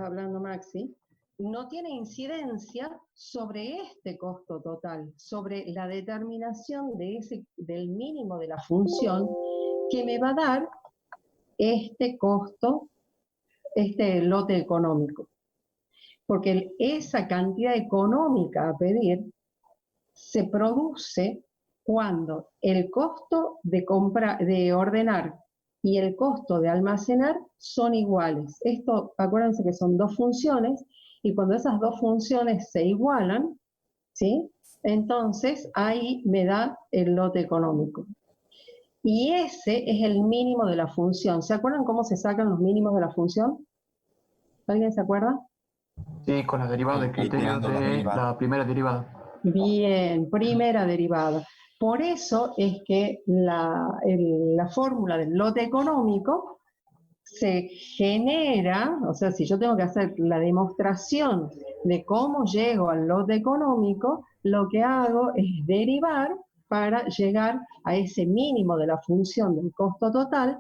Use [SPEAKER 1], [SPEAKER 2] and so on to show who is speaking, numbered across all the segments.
[SPEAKER 1] hablando Maxi, no tiene incidencia sobre este costo total, sobre la determinación del mínimo de la función que me va a dar este costo, este lote económico. Porque esa cantidad económica a pedir se produce cuando el costo de ordenar y el costo de almacenar son iguales. Esto, acuérdense que son dos funciones, y cuando esas dos funciones se igualan, ¿sí? Entonces ahí me da el lote económico. Y ese es el mínimo de la función. ¿Se acuerdan cómo se sacan los mínimos de la función? ¿Alguien se acuerda?
[SPEAKER 2] Sí, con las derivadas de criterios de la primera derivada.
[SPEAKER 1] Bien, primera derivada. Por eso es que la fórmula del lote económico se genera, o sea, si yo tengo que hacer la demostración de cómo llego al lote económico, lo que hago es derivar para llegar a ese mínimo de la función del costo total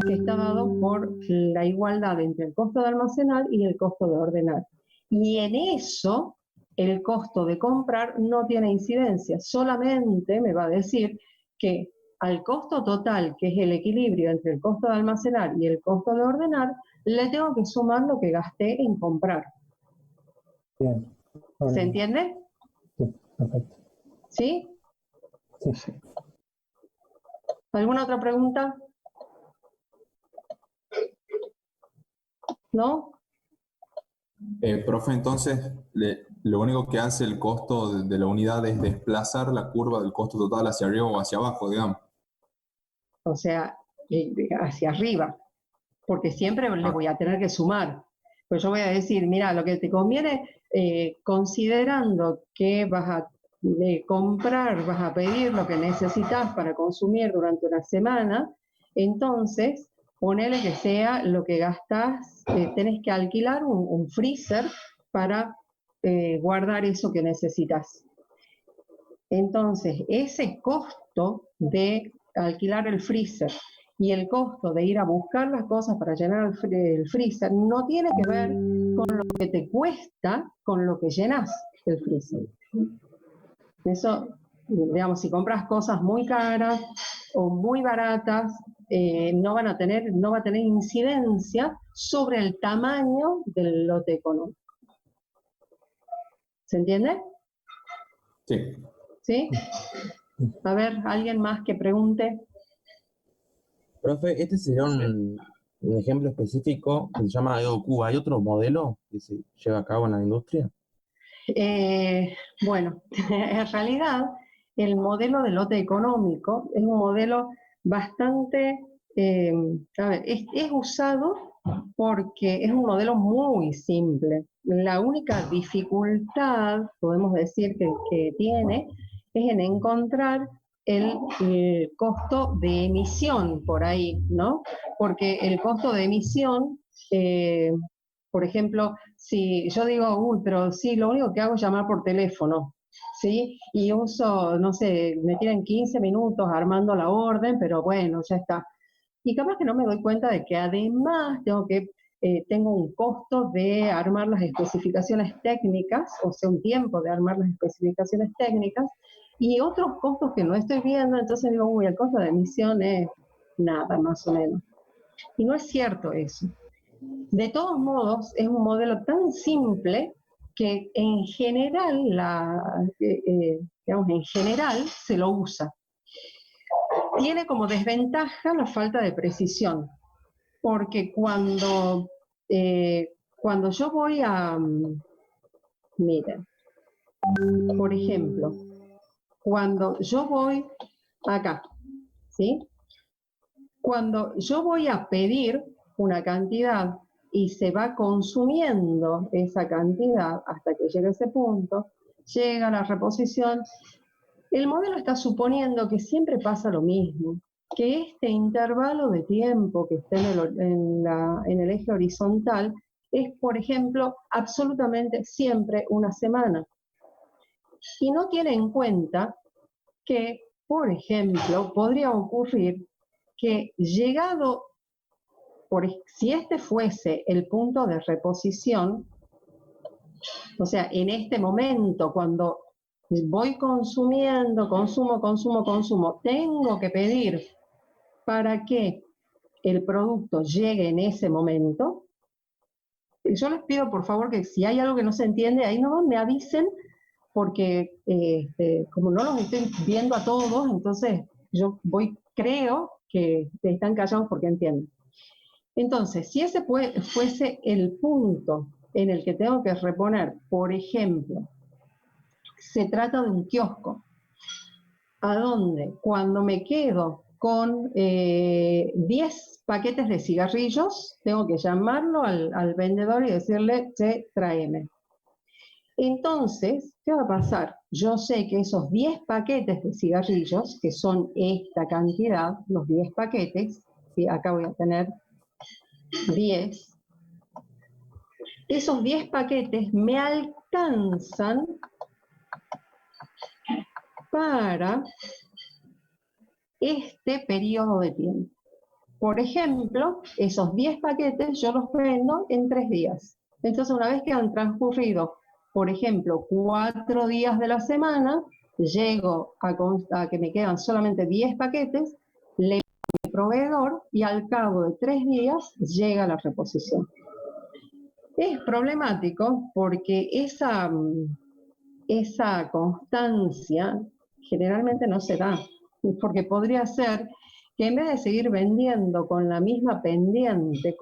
[SPEAKER 1] que está dado por la igualdad entre el costo de almacenar y el costo de ordenar. Y en eso el costo de comprar no tiene incidencia, solamente me va a decir que al costo total, que es el equilibrio entre el costo de almacenar y el costo de ordenar, le tengo que sumar lo que gasté en comprar.
[SPEAKER 3] Bien.
[SPEAKER 1] ¿Se entiende?
[SPEAKER 3] Sí, perfecto.
[SPEAKER 1] ¿Sí?
[SPEAKER 3] Sí.
[SPEAKER 1] ¿Alguna otra pregunta? ¿No?
[SPEAKER 4] Profe, entonces, lo único que hace el costo de la unidad es desplazar la curva del costo total hacia arriba o hacia abajo, digamos.
[SPEAKER 1] O sea, hacia arriba, porque siempre le voy a tener que sumar. Pues yo voy a decir, mira, lo que te conviene, considerando que vas a comprar, vas a pedir lo que necesitas para consumir durante una semana, entonces ponele que sea lo que gastas, tenés que alquilar un freezer para guardar eso que necesitas. Entonces, ese costo de alquilar el freezer y el costo de ir a buscar las cosas para llenar el freezer no tiene que ver con lo que te cuesta con lo que llenas el freezer. Eso, digamos, si compras cosas muy caras o muy baratas, no va a tener incidencia sobre el tamaño del lote económico. ¿Se entiende?
[SPEAKER 4] Sí.
[SPEAKER 1] ¿Sí? A ver, ¿alguien más que pregunte?
[SPEAKER 5] Profe, este sería un ejemplo específico que se llama EOQ. ¿Hay otro modelo que se lleva a cabo en la industria?
[SPEAKER 1] Bueno, en realidad el modelo de lote económico es un modelo bastante, a ver, es usado porque es un modelo muy simple. La única dificultad, podemos decir, que tiene es en encontrar el costo de emisión por ahí, ¿no? Porque el costo de emisión, por ejemplo, si yo digo, uy, pero sí, lo único que hago es llamar por teléfono, ¿sí? Y uso, no sé, me tienen 15 minutos armando la orden, pero bueno, ya está. Y capaz que no me doy cuenta de que además tengo un costo de armar las especificaciones técnicas, o sea, un tiempo de armar las especificaciones técnicas, y otros costos que no estoy viendo, entonces digo, uy, el costo de emisión es nada, más o menos. Y no es cierto eso. De todos modos, es un modelo tan simple que en general, digamos, en general se lo usa. Tiene como desventaja la falta de precisión, porque cuando yo voy a, miren, por ejemplo, cuando yo voy acá, ¿sí? Cuando yo voy a pedir una cantidad y se va consumiendo esa cantidad hasta que llegue a ese punto, llega la reposición, el modelo está suponiendo que siempre pasa lo mismo, que este intervalo de tiempo que está en el eje horizontal es, por ejemplo, absolutamente siempre una semana. Y no tiene en cuenta que, por ejemplo, podría ocurrir que llegado si este fuese el punto de reposición, o sea, en este momento, cuando voy consumiendo, consumo, tengo que pedir para que el producto llegue en ese momento. Yo les pido, por favor, que si hay algo que no se entiende, ahí no me avisen, porque como no los estoy viendo a todos, entonces yo creo que están callados porque entienden. Entonces, si ese fuese el punto en el que tengo que reponer, por ejemplo, se trata de un kiosco, a donde cuando me quedo con 10 paquetes de cigarrillos, tengo que llamarlo al vendedor y decirle, che, tráeme. Entonces, ¿qué va a pasar? Yo sé que esos 10 paquetes de cigarrillos, que son esta cantidad, los 10 paquetes, ¿sí? Acá voy a tener 10, esos 10 paquetes me alcanzan para este periodo de tiempo. Por ejemplo, esos 10 paquetes yo los vendo en 3 días. Entonces, una vez que han transcurrido, por ejemplo, 4 días de la semana, llego a que me quedan solamente 10 paquetes, le pido al proveedor y al cabo de 3 días llega la reposición. Es problemático porque esa constancia generalmente no se da, porque podría ser que en vez de seguir vendiendo con la misma pendiente,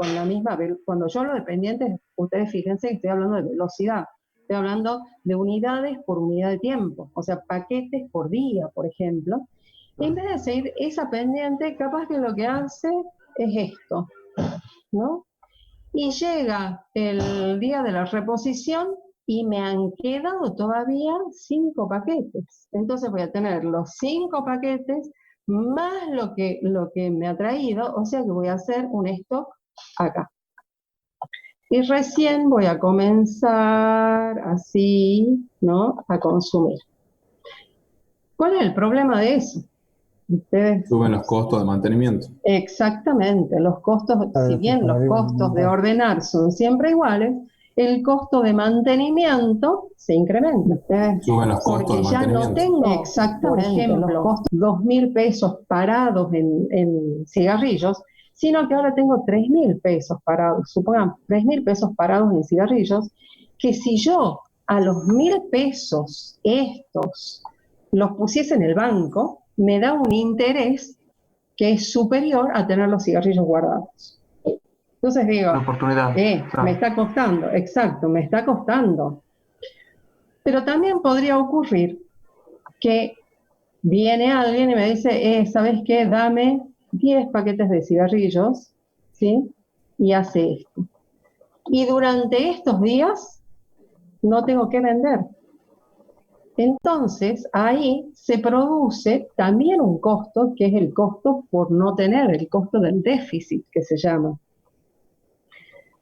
[SPEAKER 1] cuando yo hablo de pendientes, ustedes fíjense que estoy hablando de velocidad, estoy hablando de unidades por unidad de tiempo, o sea, paquetes por día, por ejemplo. En vez de seguir esa pendiente, capaz que lo que hace es esto, ¿no? Y llega el día de la reposición y me han quedado todavía 5 paquetes. Entonces voy a tener los 5 paquetes más lo que me ha traído, o sea que voy a hacer un stock acá. Y recién voy a comenzar así, ¿no? A consumir. ¿Cuál es el problema de eso? Ustedes...
[SPEAKER 4] Suben los costos de mantenimiento.
[SPEAKER 1] Exactamente, los costos, si bien los costos de ordenar son siempre iguales, el costo de mantenimiento se incrementa.
[SPEAKER 4] Suben los costos de
[SPEAKER 1] porque ya
[SPEAKER 4] mantenimiento.
[SPEAKER 1] no tengo, exactamente, por ejemplo, los costos 2.000 pesos parados en cigarrillos, sino que ahora tengo 3.000 pesos parados, supongamos 3.000 pesos parados en cigarrillos, que si yo a los 1.000 pesos estos los pusiese en el banco, me da un interés que es superior a tener los cigarrillos guardados. Entonces digo,
[SPEAKER 2] Una oportunidad. Claro.
[SPEAKER 1] me está costando, exacto, me está costando. Pero también podría ocurrir que viene alguien y me dice, ¿sabes qué? Dame 10 paquetes de cigarrillos, ¿sí? Y hace esto. Y durante estos días no tengo que vender. Entonces, ahí se produce también un costo, que es el costo por no tener, el costo del déficit, que se llama.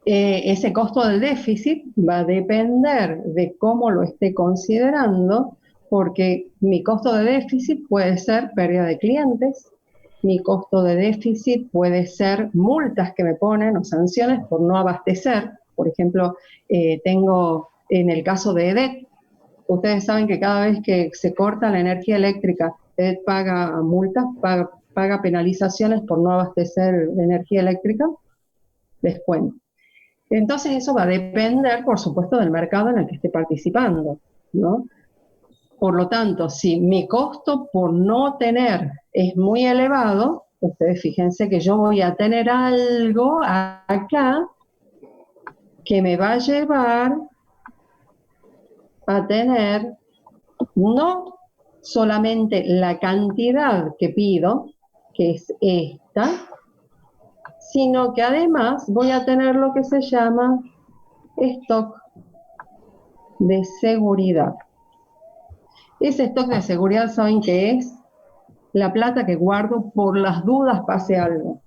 [SPEAKER 1] Ese costo del déficit va a depender de cómo lo esté considerando, porque mi costo de déficit puede ser pérdida de clientes, mi costo de déficit puede ser multas que me ponen o sanciones por no abastecer. Por ejemplo, tengo en el caso de EDET, ustedes saben que cada vez que se corta la energía eléctrica, EDET paga multas, paga penalizaciones por no abastecer energía eléctrica, descuento. Entonces eso va a depender, por supuesto, del mercado en el que esté participando, ¿no? Por lo tanto, si mi costo por no tener es muy elevado, ustedes fíjense que yo voy a tener algo acá que me va a llevar a tener no solamente la cantidad que pido, que es esta, sino que además voy a tener lo que se llama stock de seguridad. Ese stock de seguridad, ¿saben qué es? La plata que guardo por las dudas pase algo,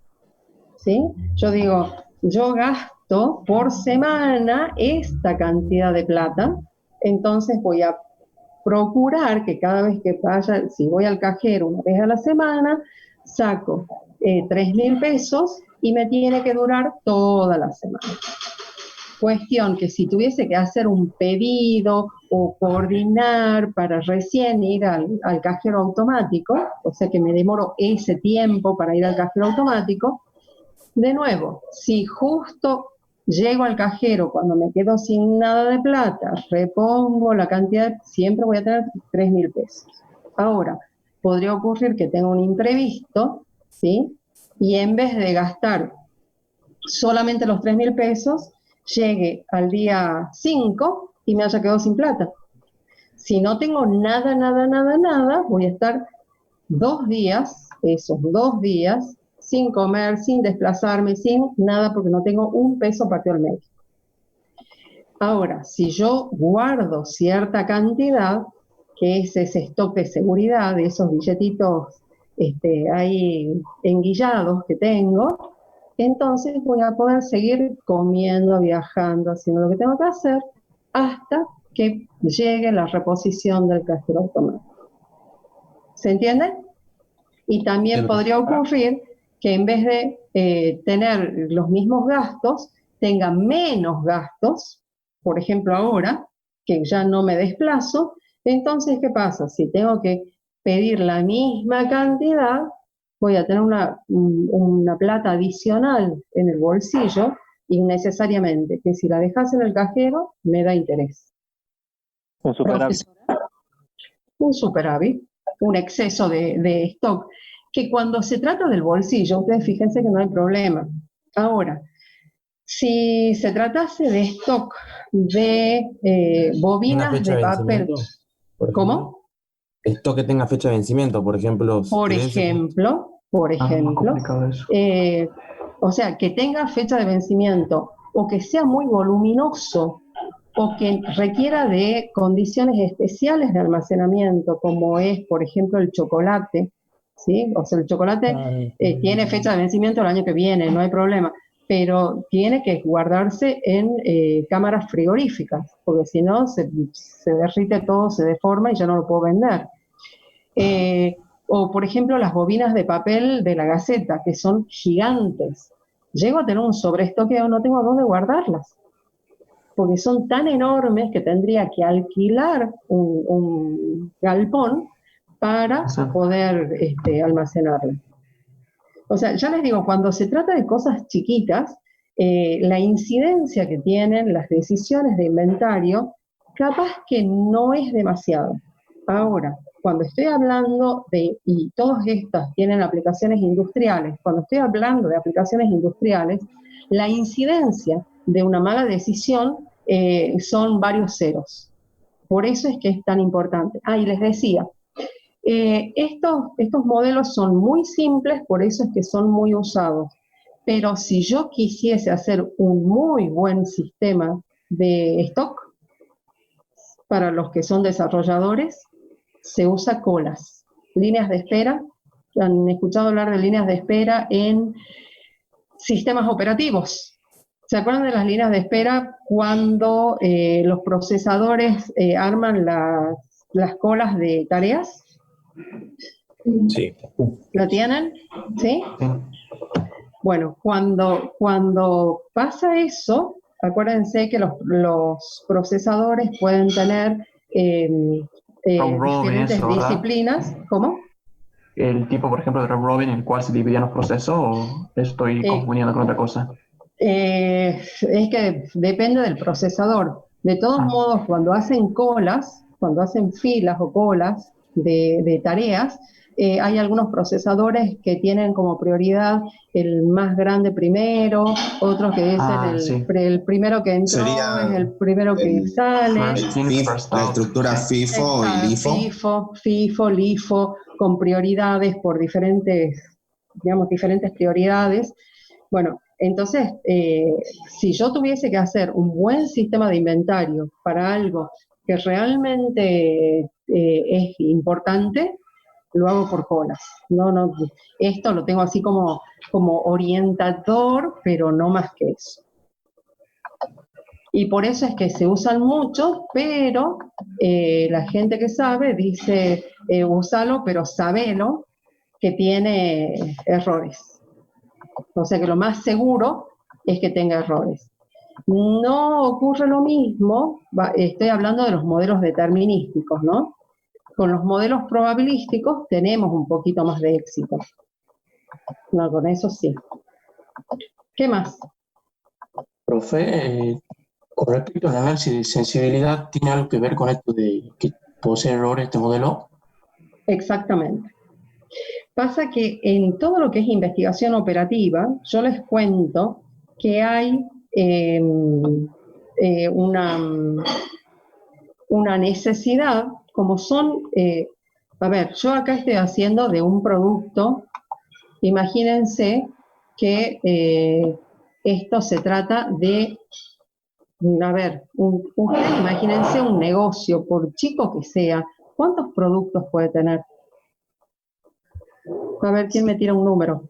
[SPEAKER 1] ¿sí? Yo digo, yo gasto por semana esta cantidad de plata, entonces voy a procurar que cada vez que vaya, si voy al cajero una vez a la semana, saco 3.000 pesos y me tiene que durar toda la semana. Cuestión que si tuviese que hacer un pedido o coordinar para recién ir al cajero automático, o sea que me demoro ese tiempo para ir al cajero automático, de nuevo, si justo llego al cajero cuando me quedo sin nada de plata, repongo la cantidad, siempre voy a tener 3.000 pesos. Ahora, podría ocurrir que tenga un imprevisto, ¿sí? Y en vez de gastar solamente los 3.000 pesos, llegue al día 5 y me haya quedado sin plata. Si no tengo nada, voy a estar 2 días, esos 2 días, sin comer, sin desplazarme, sin nada, porque no tengo un peso partido al medio. Ahora, si yo guardo cierta cantidad, que es ese stock de seguridad, de esos billetitos ahí enguillados que tengo, entonces voy a poder seguir comiendo, viajando, haciendo lo que tengo que hacer, hasta que llegue la reposición del cajero automático. ¿Se entiende? Y también podría ocurrir que en vez de tener los mismos gastos, tenga menos gastos, por ejemplo ahora, que ya no me desplazo, entonces, ¿qué pasa? Si tengo que pedir la misma cantidad, voy a tener una plata adicional en el bolsillo, innecesariamente, que si la dejas en el cajero, me da interés.
[SPEAKER 3] Un superávit.
[SPEAKER 1] Un superávit, un exceso de stock, que cuando se trata del bolsillo, ustedes fíjense que no hay problema. Ahora, si se tratase de stock de bobinas de papel, ¿cómo?
[SPEAKER 5] Esto que tenga fecha de vencimiento, por ejemplo.
[SPEAKER 1] Por ejemplo, o sea, que tenga fecha de vencimiento o que sea muy voluminoso o que requiera de condiciones especiales de almacenamiento, como es, por ejemplo, el chocolate, ¿sí? O sea, el chocolate tiene fecha de vencimiento el año que viene, no hay problema, pero tiene que guardarse en cámaras frigoríficas, porque si no se derrite todo, se deforma y ya no lo puedo vender. O, por ejemplo, las bobinas de papel de la Gaceta, que son gigantes. Llego a tener un sobreestoqueo, no tengo a dónde guardarlas, porque son tan enormes que tendría que alquilar un galpón para poder almacenarlas. O sea, ya les digo, cuando se trata de cosas chiquitas, la incidencia que tienen las decisiones de inventario, capaz que no es demasiado. Ahora, cuando estoy hablando y todas estas tienen aplicaciones industriales, cuando estoy hablando de aplicaciones industriales, la incidencia de una mala decisión son varios ceros. Por eso es que es tan importante. Y les decía, estos modelos son muy simples, por eso es que son muy usados. Pero si yo quisiese hacer un muy buen sistema de stock, para los que son desarrolladores, se usa colas, líneas de espera. ¿Han escuchado hablar de líneas de espera en sistemas operativos? ¿Se acuerdan de las líneas de espera cuando los procesadores arman las colas de tareas?
[SPEAKER 5] Sí.
[SPEAKER 1] ¿Lo tienen? ¿Sí?
[SPEAKER 2] Sí.
[SPEAKER 1] Bueno, cuando pasa eso, acuérdense que los procesadores pueden tener
[SPEAKER 2] Round robin,
[SPEAKER 1] diferentes
[SPEAKER 2] eso, ¿verdad?
[SPEAKER 1] disciplinas. ¿Cómo?
[SPEAKER 2] El tipo, por ejemplo, de round robin en el cual se dividían los procesos, o estoy confundiendo con otra cosa.
[SPEAKER 1] Es que depende del procesador. De todos modos, cuando hacen colas, cuando hacen filas o colas de tareas, hay algunos procesadores que tienen como prioridad el más grande primero, otros que dicen el primero que entró es el primero que sale.
[SPEAKER 2] First in, first
[SPEAKER 6] La
[SPEAKER 2] out.
[SPEAKER 6] estructura
[SPEAKER 2] Sí.
[SPEAKER 6] FIFO y LIFO.
[SPEAKER 1] FIFO, LIFO, con prioridades por diferentes prioridades. Bueno, entonces, si yo tuviese que hacer un buen sistema de inventario para algo que realmente es importante, lo hago por colas. No, esto lo tengo así como orientador, pero no más que eso. Y por eso es que se usan mucho, pero la gente que sabe dice, úsalo, pero sabelo, que tiene errores. O sea que lo más seguro es que tenga errores. No ocurre lo mismo, estoy hablando de los modelos determinísticos, ¿no? Con los modelos probabilísticos tenemos un poquito más de éxito. No, con eso sí. ¿Qué más?
[SPEAKER 6] Profe, con respecto al análisis de sensibilidad, ¿tiene algo que ver con esto de que posee errores este modelo?
[SPEAKER 1] Exactamente. Pasa que en todo lo que es investigación operativa, yo les cuento que hay una necesidad, como son, a ver, yo acá estoy haciendo de un producto, imagínense que esto se trata de, a ver, imagínense un negocio, por chico que sea, ¿cuántos productos puede tener? A ver, ¿quién me tira un número?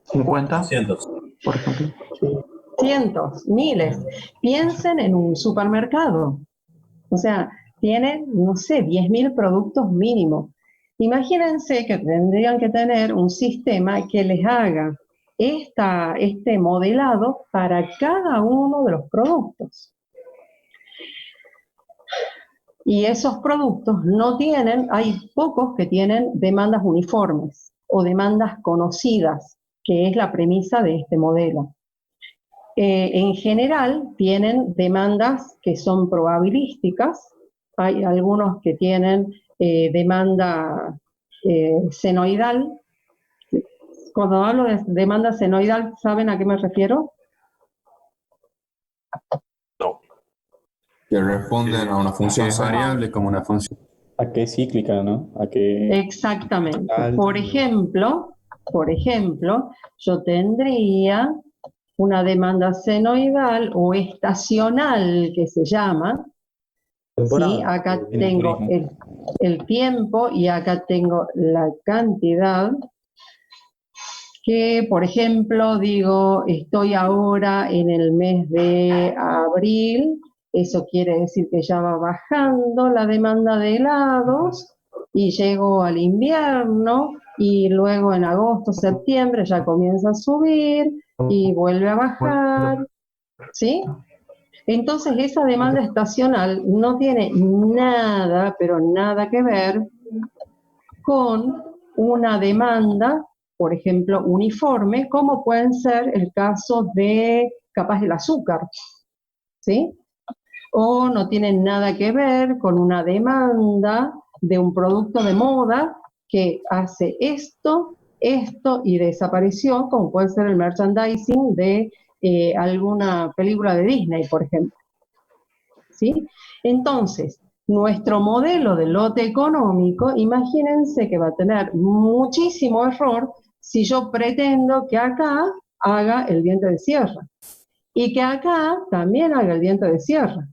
[SPEAKER 2] 50,
[SPEAKER 3] Cientos.
[SPEAKER 2] por ejemplo.
[SPEAKER 1] Cientos, miles. Piensen en un supermercado. O sea, tienen, no sé, 10.000 productos mínimo. Imagínense que tendrían que tener un sistema que les haga este modelado para cada uno de los productos. Y esos productos no tienen, hay pocos que tienen demandas uniformes o demandas conocidas, que es la premisa de este modelo. En general tienen demandas que son probabilísticas, hay algunos que tienen demanda senoidal. Cuando hablo de demanda senoidal, ¿saben a qué me refiero?
[SPEAKER 4] Que responden a una función
[SPEAKER 7] Es variable como una función.
[SPEAKER 3] ¿A qué cíclica, no? ¿A qué?
[SPEAKER 1] Exactamente. Por ejemplo, yo tendría una demanda senoidal o estacional, que se llama. ¿Sí? Acá tengo el tiempo y acá tengo la cantidad. Que, por ejemplo, digo, estoy ahora en el mes de abril, eso quiere decir que ya va bajando la demanda de helados y llego al invierno y luego en agosto, septiembre ya comienza a subir y vuelve a bajar, ¿sí? Entonces esa demanda estacional no tiene nada, pero nada que ver con una demanda, por ejemplo, uniforme, como pueden ser el caso de, capaz, el azúcar, ¿sí? O no tienen nada que ver con una demanda de un producto de moda que hace esto y desapareció, como puede ser el merchandising de alguna película de Disney, por ejemplo. ¿Sí? Entonces, nuestro modelo de lote económico, imagínense que va a tener muchísimo error si yo pretendo que acá haga el diente de sierra y que acá también haga el diente de sierra.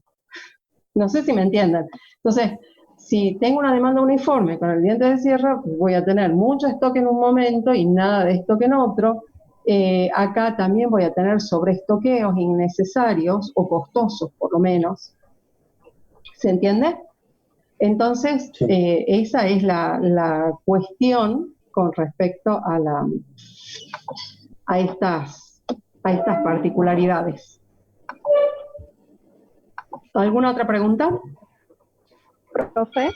[SPEAKER 1] No sé si me entienden. Entonces, si tengo una demanda uniforme con el diente de sierra, pues voy a tener mucho stock en un momento y nada de stock en otro. Acá también voy a tener sobreestoqueos innecesarios o costosos, por lo menos. ¿Se entiende? Entonces,
[SPEAKER 6] Sí.
[SPEAKER 1] esa es la cuestión con respecto a estas particularidades. ¿Alguna otra pregunta?
[SPEAKER 8] Profe.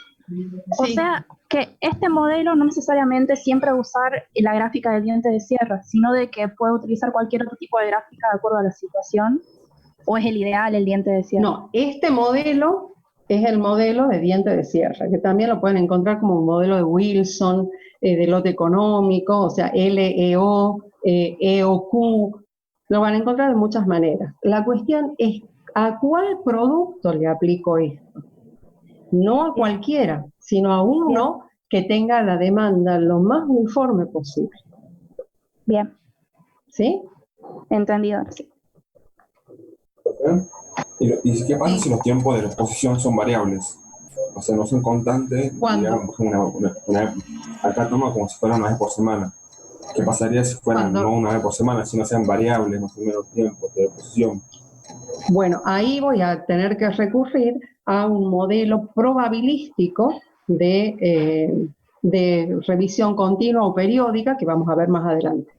[SPEAKER 8] O
[SPEAKER 1] Sí.
[SPEAKER 8] sea, que este modelo no necesariamente siempre va a usar la gráfica del diente de sierra, sino de que puede utilizar cualquier otro tipo de gráfica de acuerdo a la situación, o es el ideal el diente de sierra.
[SPEAKER 1] No, este modelo es el modelo de diente de sierra, que también lo pueden encontrar como un modelo de Wilson, de lote económico, o sea, LEO, EOQ, lo van a encontrar de muchas maneras. La cuestión es ¿a cuál producto le aplico esto? No a cualquiera, sino a uno que tenga la demanda lo más uniforme posible.
[SPEAKER 8] Bien.
[SPEAKER 1] ¿Sí?
[SPEAKER 8] Entendido. Sí.
[SPEAKER 4] ¿Y qué pasa si los tiempos de la exposición son variables? O sea, no son constantes.
[SPEAKER 1] ¿Cuándo?
[SPEAKER 4] Digamos, acá toma como si fuera una vez por semana. ¿Qué pasaría si fueran
[SPEAKER 1] ¿Cuándo?
[SPEAKER 4] no una vez por semana, sino sean variables, más o menos tiempos de exposición?
[SPEAKER 1] Bueno, ahí voy a tener que recurrir a un modelo probabilístico de de revisión continua o periódica, que vamos a ver más adelante.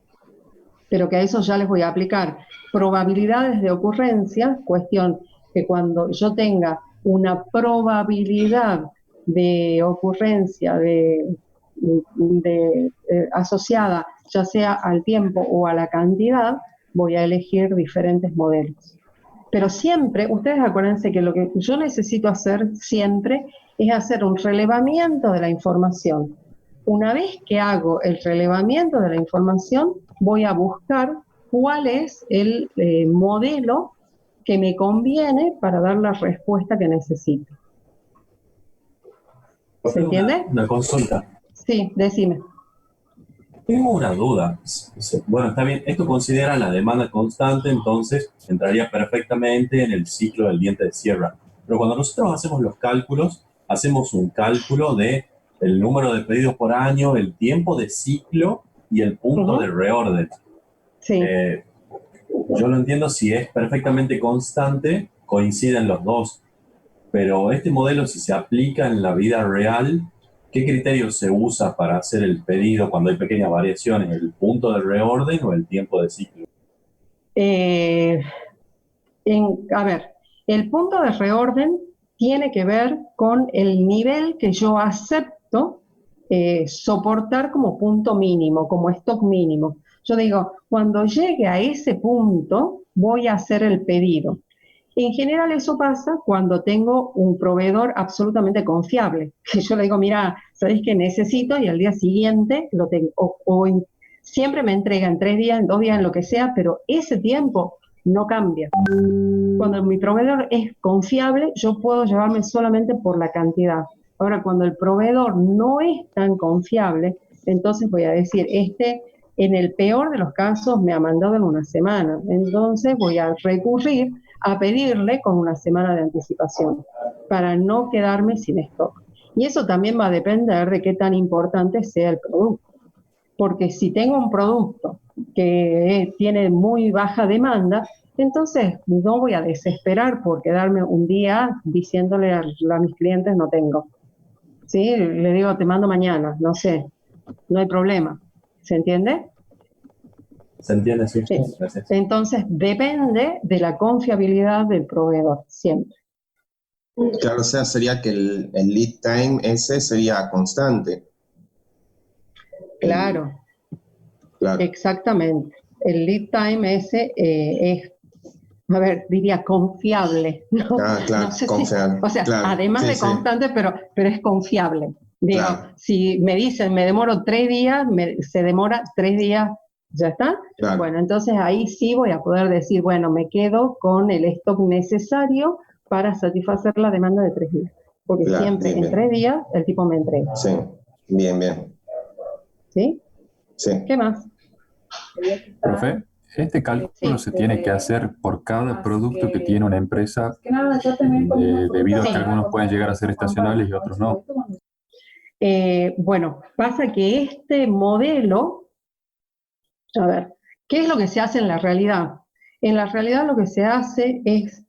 [SPEAKER 1] Pero que a eso ya les voy a aplicar probabilidades de ocurrencia, cuestión que cuando yo tenga una probabilidad de ocurrencia asociada ya sea al tiempo o a la cantidad, voy a elegir diferentes modelos. Pero siempre, ustedes acuérdense que lo que yo necesito hacer siempre es hacer un relevamiento de la información. Una vez que hago el relevamiento de la información, voy a buscar cuál es el modelo que me conviene para dar la respuesta que necesito. ¿Se entiende?
[SPEAKER 7] Una consulta.
[SPEAKER 1] Sí, decime.
[SPEAKER 7] Tengo una duda. Bueno, está bien, esto considera la demanda constante, entonces entraría perfectamente en el ciclo del diente de sierra. Pero cuando nosotros hacemos los cálculos, hacemos un cálculo de el número de pedidos por año, el tiempo de ciclo y el punto de reorden.
[SPEAKER 1] Sí.
[SPEAKER 7] Yo lo entiendo, si es perfectamente constante, coinciden los dos. Pero este modelo, si se aplica en la vida real, ¿qué criterio se usa para hacer el pedido cuando hay pequeñas variaciones? ¿El punto de reorden o el tiempo de ciclo?
[SPEAKER 1] A ver, el punto de reorden tiene que ver con el nivel que yo acepto soportar como punto mínimo, como stock mínimo. Yo digo, cuando llegue a ese punto, voy a hacer el pedido. En general eso pasa cuando tengo un proveedor absolutamente confiable, que yo le digo, mira, ¿sabes qué necesito? Y al día siguiente lo tengo, siempre me entrega en 3 días, en 2 días, en lo que sea, pero ese tiempo no cambia. Cuando mi proveedor es confiable, yo puedo llevarme solamente por la cantidad. Ahora, cuando el proveedor no es tan confiable, entonces voy a decir, en el peor de los casos me ha mandado en una semana, entonces voy a recurrir a pedirle con una semana de anticipación para no quedarme sin stock. Y eso también va a depender de qué tan importante sea el producto. Porque si tengo un producto que tiene muy baja demanda, entonces no voy a desesperar por quedarme un día diciéndole a mis clientes no tengo. ¿Sí? Le digo, te mando mañana, no sé, no hay problema. ¿Se entiende?
[SPEAKER 7] ¿Se entiende? Sí.
[SPEAKER 1] Sí.
[SPEAKER 7] Gracias.
[SPEAKER 1] Entonces, depende de la confiabilidad del proveedor, siempre.
[SPEAKER 9] Claro, o sea, sería que el lead time ese sería constante.
[SPEAKER 1] Claro,
[SPEAKER 9] Claro.
[SPEAKER 1] exactamente. El lead time ese es, a ver, diría confiable, ¿no?
[SPEAKER 9] Ah, claro,
[SPEAKER 1] No sé
[SPEAKER 9] confiable.
[SPEAKER 1] o sea,
[SPEAKER 9] Claro,
[SPEAKER 1] además
[SPEAKER 9] sí,
[SPEAKER 1] de
[SPEAKER 9] sí.
[SPEAKER 1] constante, pero es confiable. Digo,
[SPEAKER 9] Claro.
[SPEAKER 1] si me dicen, me demoro 3 días, se demora 3 días, ¿ya está?
[SPEAKER 9] Claro.
[SPEAKER 1] Bueno, entonces ahí sí voy a poder decir, bueno, me quedo con el stock necesario para satisfacer la demanda de 3 días. Porque
[SPEAKER 9] Claro,
[SPEAKER 1] siempre
[SPEAKER 9] bien,
[SPEAKER 1] en
[SPEAKER 9] bien.
[SPEAKER 1] 3 días el tipo me entrega.
[SPEAKER 9] Sí, bien, bien.
[SPEAKER 1] ¿Sí?
[SPEAKER 9] Sí.
[SPEAKER 1] ¿Qué más?
[SPEAKER 10] Profe, este cálculo se tiene que hacer por cada producto que tiene una empresa, debido a que algunos pueden llegar a ser estacionales y otros no.
[SPEAKER 1] Bueno, pasa que este modelo, a ver, ¿qué es lo que se hace en la realidad? En la realidad lo que se hace es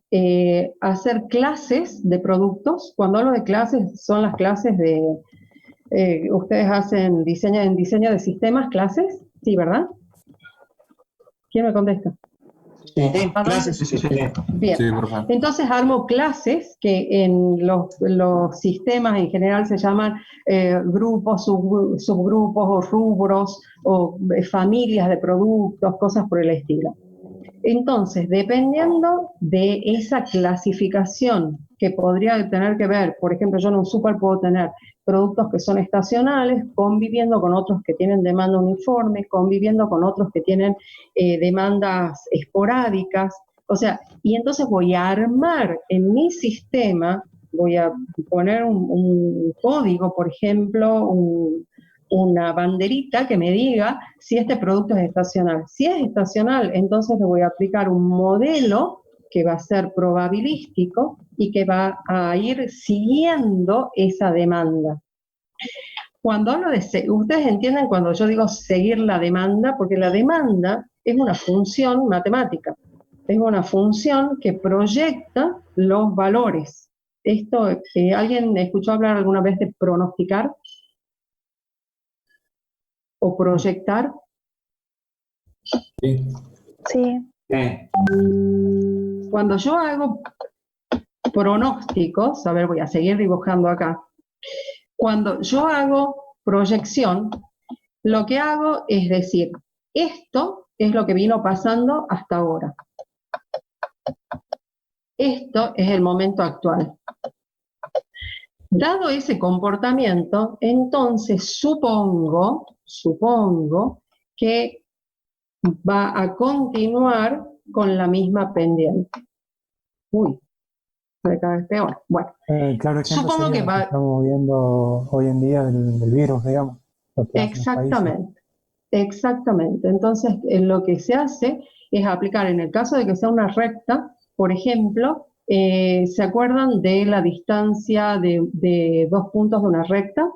[SPEAKER 1] hacer clases de productos. Cuando hablo de clases, son las clases de, ustedes hacen en diseño de sistemas, clases, ¿sí, verdad? ¿Quién me contesta?
[SPEAKER 6] Sí,
[SPEAKER 1] ¿A dónde?
[SPEAKER 6] clases, sí.
[SPEAKER 1] Bien.
[SPEAKER 2] Sí, por favor.
[SPEAKER 1] Entonces armo clases que en los sistemas en general se llaman grupos, subgrupos o rubros o familias de productos, cosas por el estilo. Entonces, dependiendo de esa clasificación que podría tener que ver, por ejemplo, yo en un súper puedo tener productos que son estacionales, conviviendo con otros que tienen demanda uniforme, conviviendo con otros que tienen demandas esporádicas, o sea, y entonces voy a armar en mi sistema, voy a poner un código, por ejemplo, una banderita que me diga si este producto es estacional. Si es estacional, entonces le voy a aplicar un modelo que va a ser probabilístico y que va a ir siguiendo esa demanda. Cuando hablo de, ustedes entienden cuando yo digo seguir la demanda, porque la demanda es una función matemática, es una función que proyecta los valores. Esto, ¿alguien escuchó hablar alguna vez de pronosticar? o proyectar?
[SPEAKER 4] Sí.
[SPEAKER 8] Sí.
[SPEAKER 1] Cuando yo hago pronósticos, a ver, voy a seguir dibujando acá. Cuando yo hago proyección, lo que hago es decir, esto es lo que vino pasando hasta ahora. Esto es el momento actual. Dado ese comportamiento, entonces supongo que va a continuar con la misma pendiente. Uy, cada vez peor. Bueno,
[SPEAKER 11] claro ejemplo
[SPEAKER 1] supongo
[SPEAKER 11] sería
[SPEAKER 1] que
[SPEAKER 11] lo que
[SPEAKER 1] va...
[SPEAKER 11] estamos viendo hoy en día del virus, digamos. Lo que hacen los países.
[SPEAKER 1] Exactamente, exactamente. Entonces, lo que se hace es aplicar, en el caso de que sea una recta, por ejemplo, ¿se acuerdan de la distancia de 2 puntos de una recta?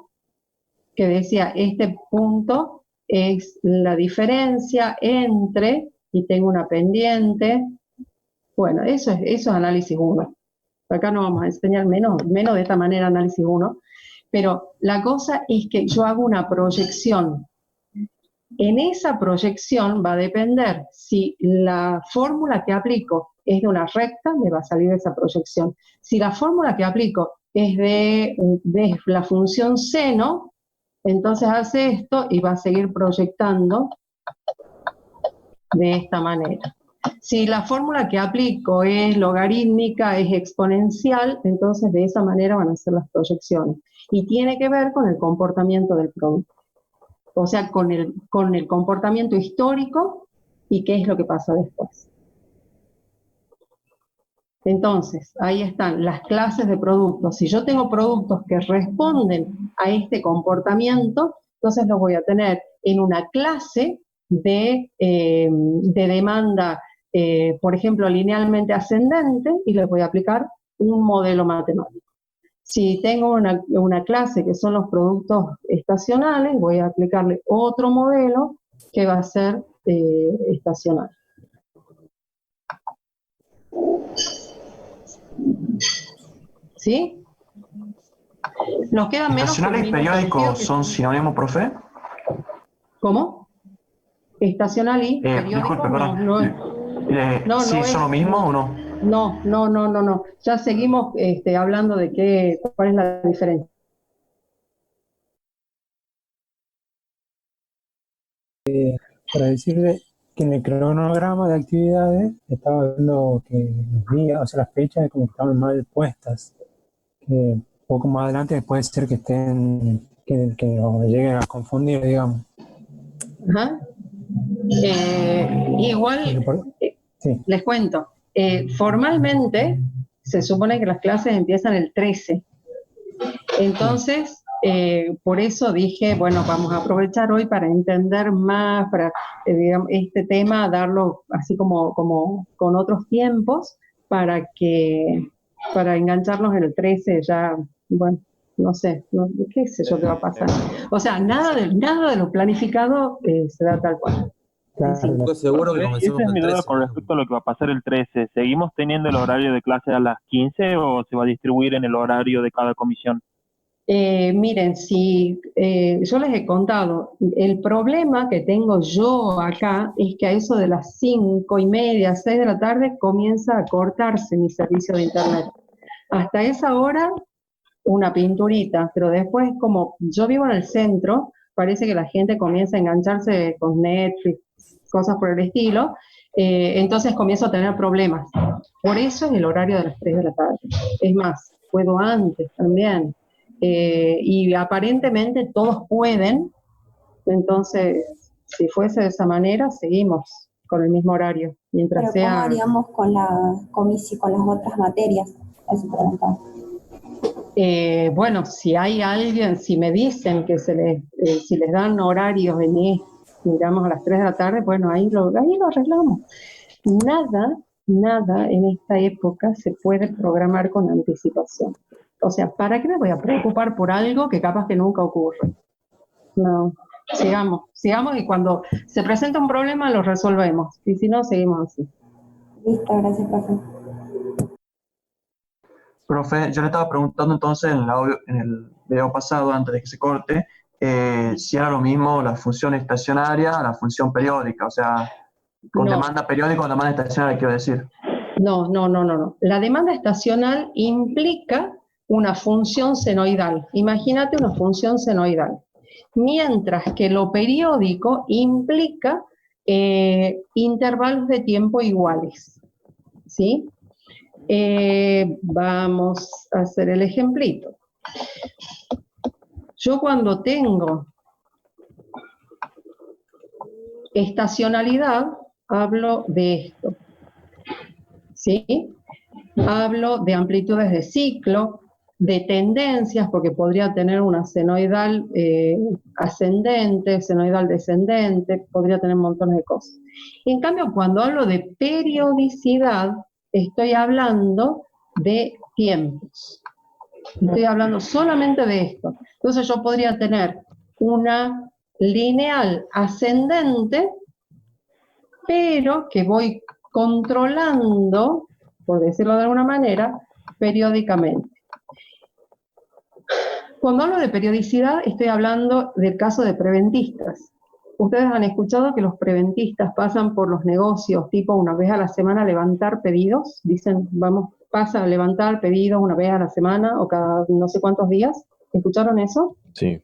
[SPEAKER 1] Que decía, este punto es la diferencia entre, y tengo una pendiente. Bueno, eso es análisis 1. Acá no vamos a enseñar menos de esta manera análisis 1, pero la cosa es que yo hago una proyección. En esa proyección va a depender si la fórmula que aplico es de una recta, me va a salir esa proyección. Si la fórmula que aplico es de la función seno, entonces hace esto y va a seguir proyectando de esta manera. Si la fórmula que aplico es logarítmica, es exponencial, entonces de esa manera van a ser las proyecciones. Y tiene que ver con el comportamiento del producto. O sea, con el comportamiento histórico y qué es lo que pasa después. Entonces, ahí están las clases de productos. Si yo tengo productos que responden a este comportamiento, entonces los voy a tener en una clase de demanda, por ejemplo, linealmente ascendente, y les voy a aplicar un modelo matemático. Si tengo una clase que son los productos estacionales, voy a aplicarle otro modelo que va a ser estacional. ¿Sí? Nos quedan menos que un
[SPEAKER 2] ¿Estacionales y
[SPEAKER 1] minuto.
[SPEAKER 2] periódicos son sinónimos, profe?
[SPEAKER 1] ¿Cómo? Estacional y periódico.
[SPEAKER 2] Disculpe, perdón. ¿Sí
[SPEAKER 1] no
[SPEAKER 2] son lo mismo o no?
[SPEAKER 1] No. Ya seguimos hablando de cuál es la diferencia.
[SPEAKER 11] Para decirle que en el cronograma de actividades estaba viendo que los días, o sea, las fechas como que estaban mal puestas. Que un poco más adelante puede ser que estén, que nos lleguen a confundir, digamos.
[SPEAKER 1] Ajá. Igual,
[SPEAKER 11] sí.
[SPEAKER 1] Les cuento, formalmente se supone que las clases empiezan el 13. Entonces, por eso dije, bueno, vamos a aprovechar hoy para entender más, para digamos, este tema, darlo así como con otros tiempos, para engancharnos en el 13 ya, bueno, no sé, qué sé yo qué va a pasar. O sea, nada de lo planificado se da tal cual.
[SPEAKER 5] Seguro que
[SPEAKER 12] Esa
[SPEAKER 5] comencemos
[SPEAKER 12] es
[SPEAKER 5] con
[SPEAKER 12] mi
[SPEAKER 5] el
[SPEAKER 12] duda
[SPEAKER 5] 13.
[SPEAKER 12] con respecto a lo que va a pasar el 13. ¿Seguimos teniendo el horario de clase a las 15 o se va a distribuir en el horario de cada comisión?
[SPEAKER 1] Miren, si yo les he contado, el problema que tengo yo acá es que a eso de las 5:30, 6 de la tarde comienza a cortarse mi servicio de internet. Hasta esa hora, una pinturita, pero después, como yo vivo en el centro, parece que la gente comienza a engancharse con Netflix, cosas por el estilo, entonces comienzo a tener problemas. Por eso es el horario de las 3 de la tarde. Es más, puedo antes también. Y aparentemente todos pueden, entonces, si fuese de esa manera, seguimos con el mismo horario. Mientras
[SPEAKER 13] Pero ¿cómo
[SPEAKER 1] sea...
[SPEAKER 13] haríamos con la comisión, con las otras materias? Eso preguntaba.
[SPEAKER 1] Bueno, si hay alguien, si me dicen que si les dan horarios digamos a las 3 de la tarde, bueno, ahí lo arreglamos. Nada en esta época se puede programar con anticipación. O sea, ¿para qué me voy a preocupar por algo que capaz que nunca ocurre? No, sigamos y cuando se presenta un problema lo resolvemos. Y si no, seguimos así.
[SPEAKER 13] Listo, gracias, profe.
[SPEAKER 2] Profe, yo le estaba preguntando entonces en el video pasado, antes de que se corte, si era lo mismo la función estacionaria a la función periódica, o sea, con
[SPEAKER 1] No.
[SPEAKER 2] demanda periódica o demanda estacionaria, quiero decir.
[SPEAKER 1] No. La demanda estacional implica una función senoidal. Imagínate una función senoidal. Mientras que lo periódico implica intervalos de tiempo iguales. ¿Sí? Vamos a hacer el ejemplito. Yo cuando tengo estacionalidad, hablo de esto. ¿Sí? Hablo de amplitudes de ciclo, de tendencias, porque podría tener una senoidal ascendente, senoidal descendente, podría tener montones de cosas. En cambio, cuando hablo de periodicidad, estoy hablando de tiempos. Estoy hablando solamente de esto. Entonces yo podría tener una lineal ascendente, pero que voy controlando, por decirlo de alguna manera, periódicamente. Cuando hablo de periodicidad, estoy hablando del caso de preventistas. Ustedes han escuchado que los preventistas pasan por los negocios, tipo una vez a la semana a levantar pedidos. Dicen, vamos, pasa a levantar pedidos una vez a la semana o cada no sé cuántos días. ¿Escucharon eso?
[SPEAKER 14] Sí.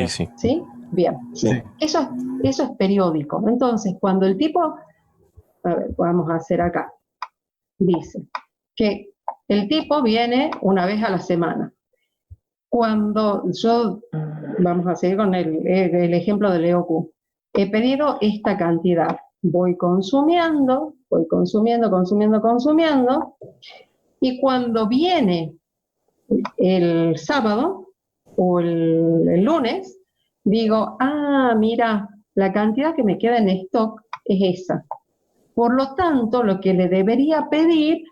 [SPEAKER 14] Sí.
[SPEAKER 1] ¿Sí? Bien.
[SPEAKER 9] Sí.
[SPEAKER 1] Eso es periódico. Entonces, cuando el tipo, a ver, vamos a hacer acá, dice que el tipo viene una vez a la semana. Cuando yo, vamos a seguir con el ejemplo del EOQ, he pedido esta cantidad, voy consumiendo, y cuando viene el sábado o el lunes, digo, mira, la cantidad que me queda en stock es esa. Por lo tanto, lo que le debería pedir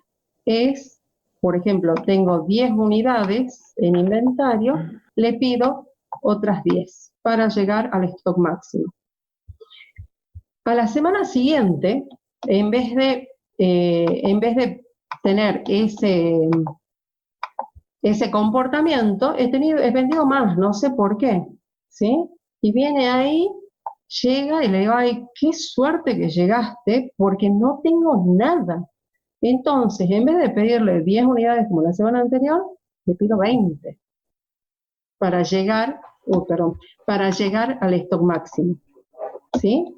[SPEAKER 1] es, por ejemplo, tengo 10 unidades en inventario, le pido otras 10 para llegar al stock máximo. A la semana siguiente, en vez de tener ese comportamiento, he vendido más, no sé por qué, ¿sí? Y viene ahí, llega y le digo, ay, qué suerte que llegaste, porque no tengo nada. Entonces, en vez de pedirle 10 unidades como la semana anterior, le pido 20 para llegar al stock máximo, ¿sí?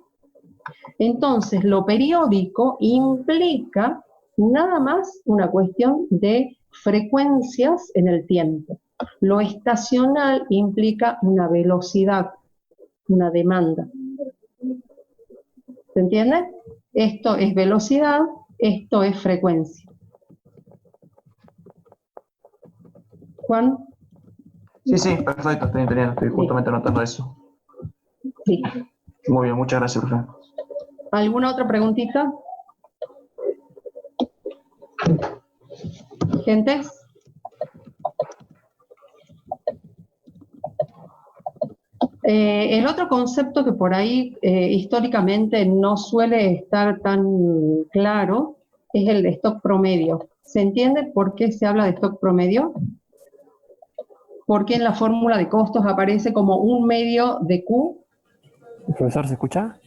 [SPEAKER 1] Entonces, lo periódico implica nada más una cuestión de frecuencias en el tiempo. Lo estacional implica una velocidad, una demanda. ¿Se entiende? Esto es velocidad, esto es frecuencia. ¿Juan?
[SPEAKER 2] Sí, perfecto, estoy entendiendo, estoy justamente anotando eso.
[SPEAKER 1] Sí.
[SPEAKER 2] Muy bien, muchas gracias, profe.
[SPEAKER 1] ¿Alguna otra preguntita? ¿Gentes? El otro concepto que por ahí históricamente no suele estar tan claro es el de stock promedio. ¿Se entiende por qué se habla de stock promedio? Porque en la fórmula de costos aparece como un medio de Q.
[SPEAKER 15] Profesor, ¿se escucha?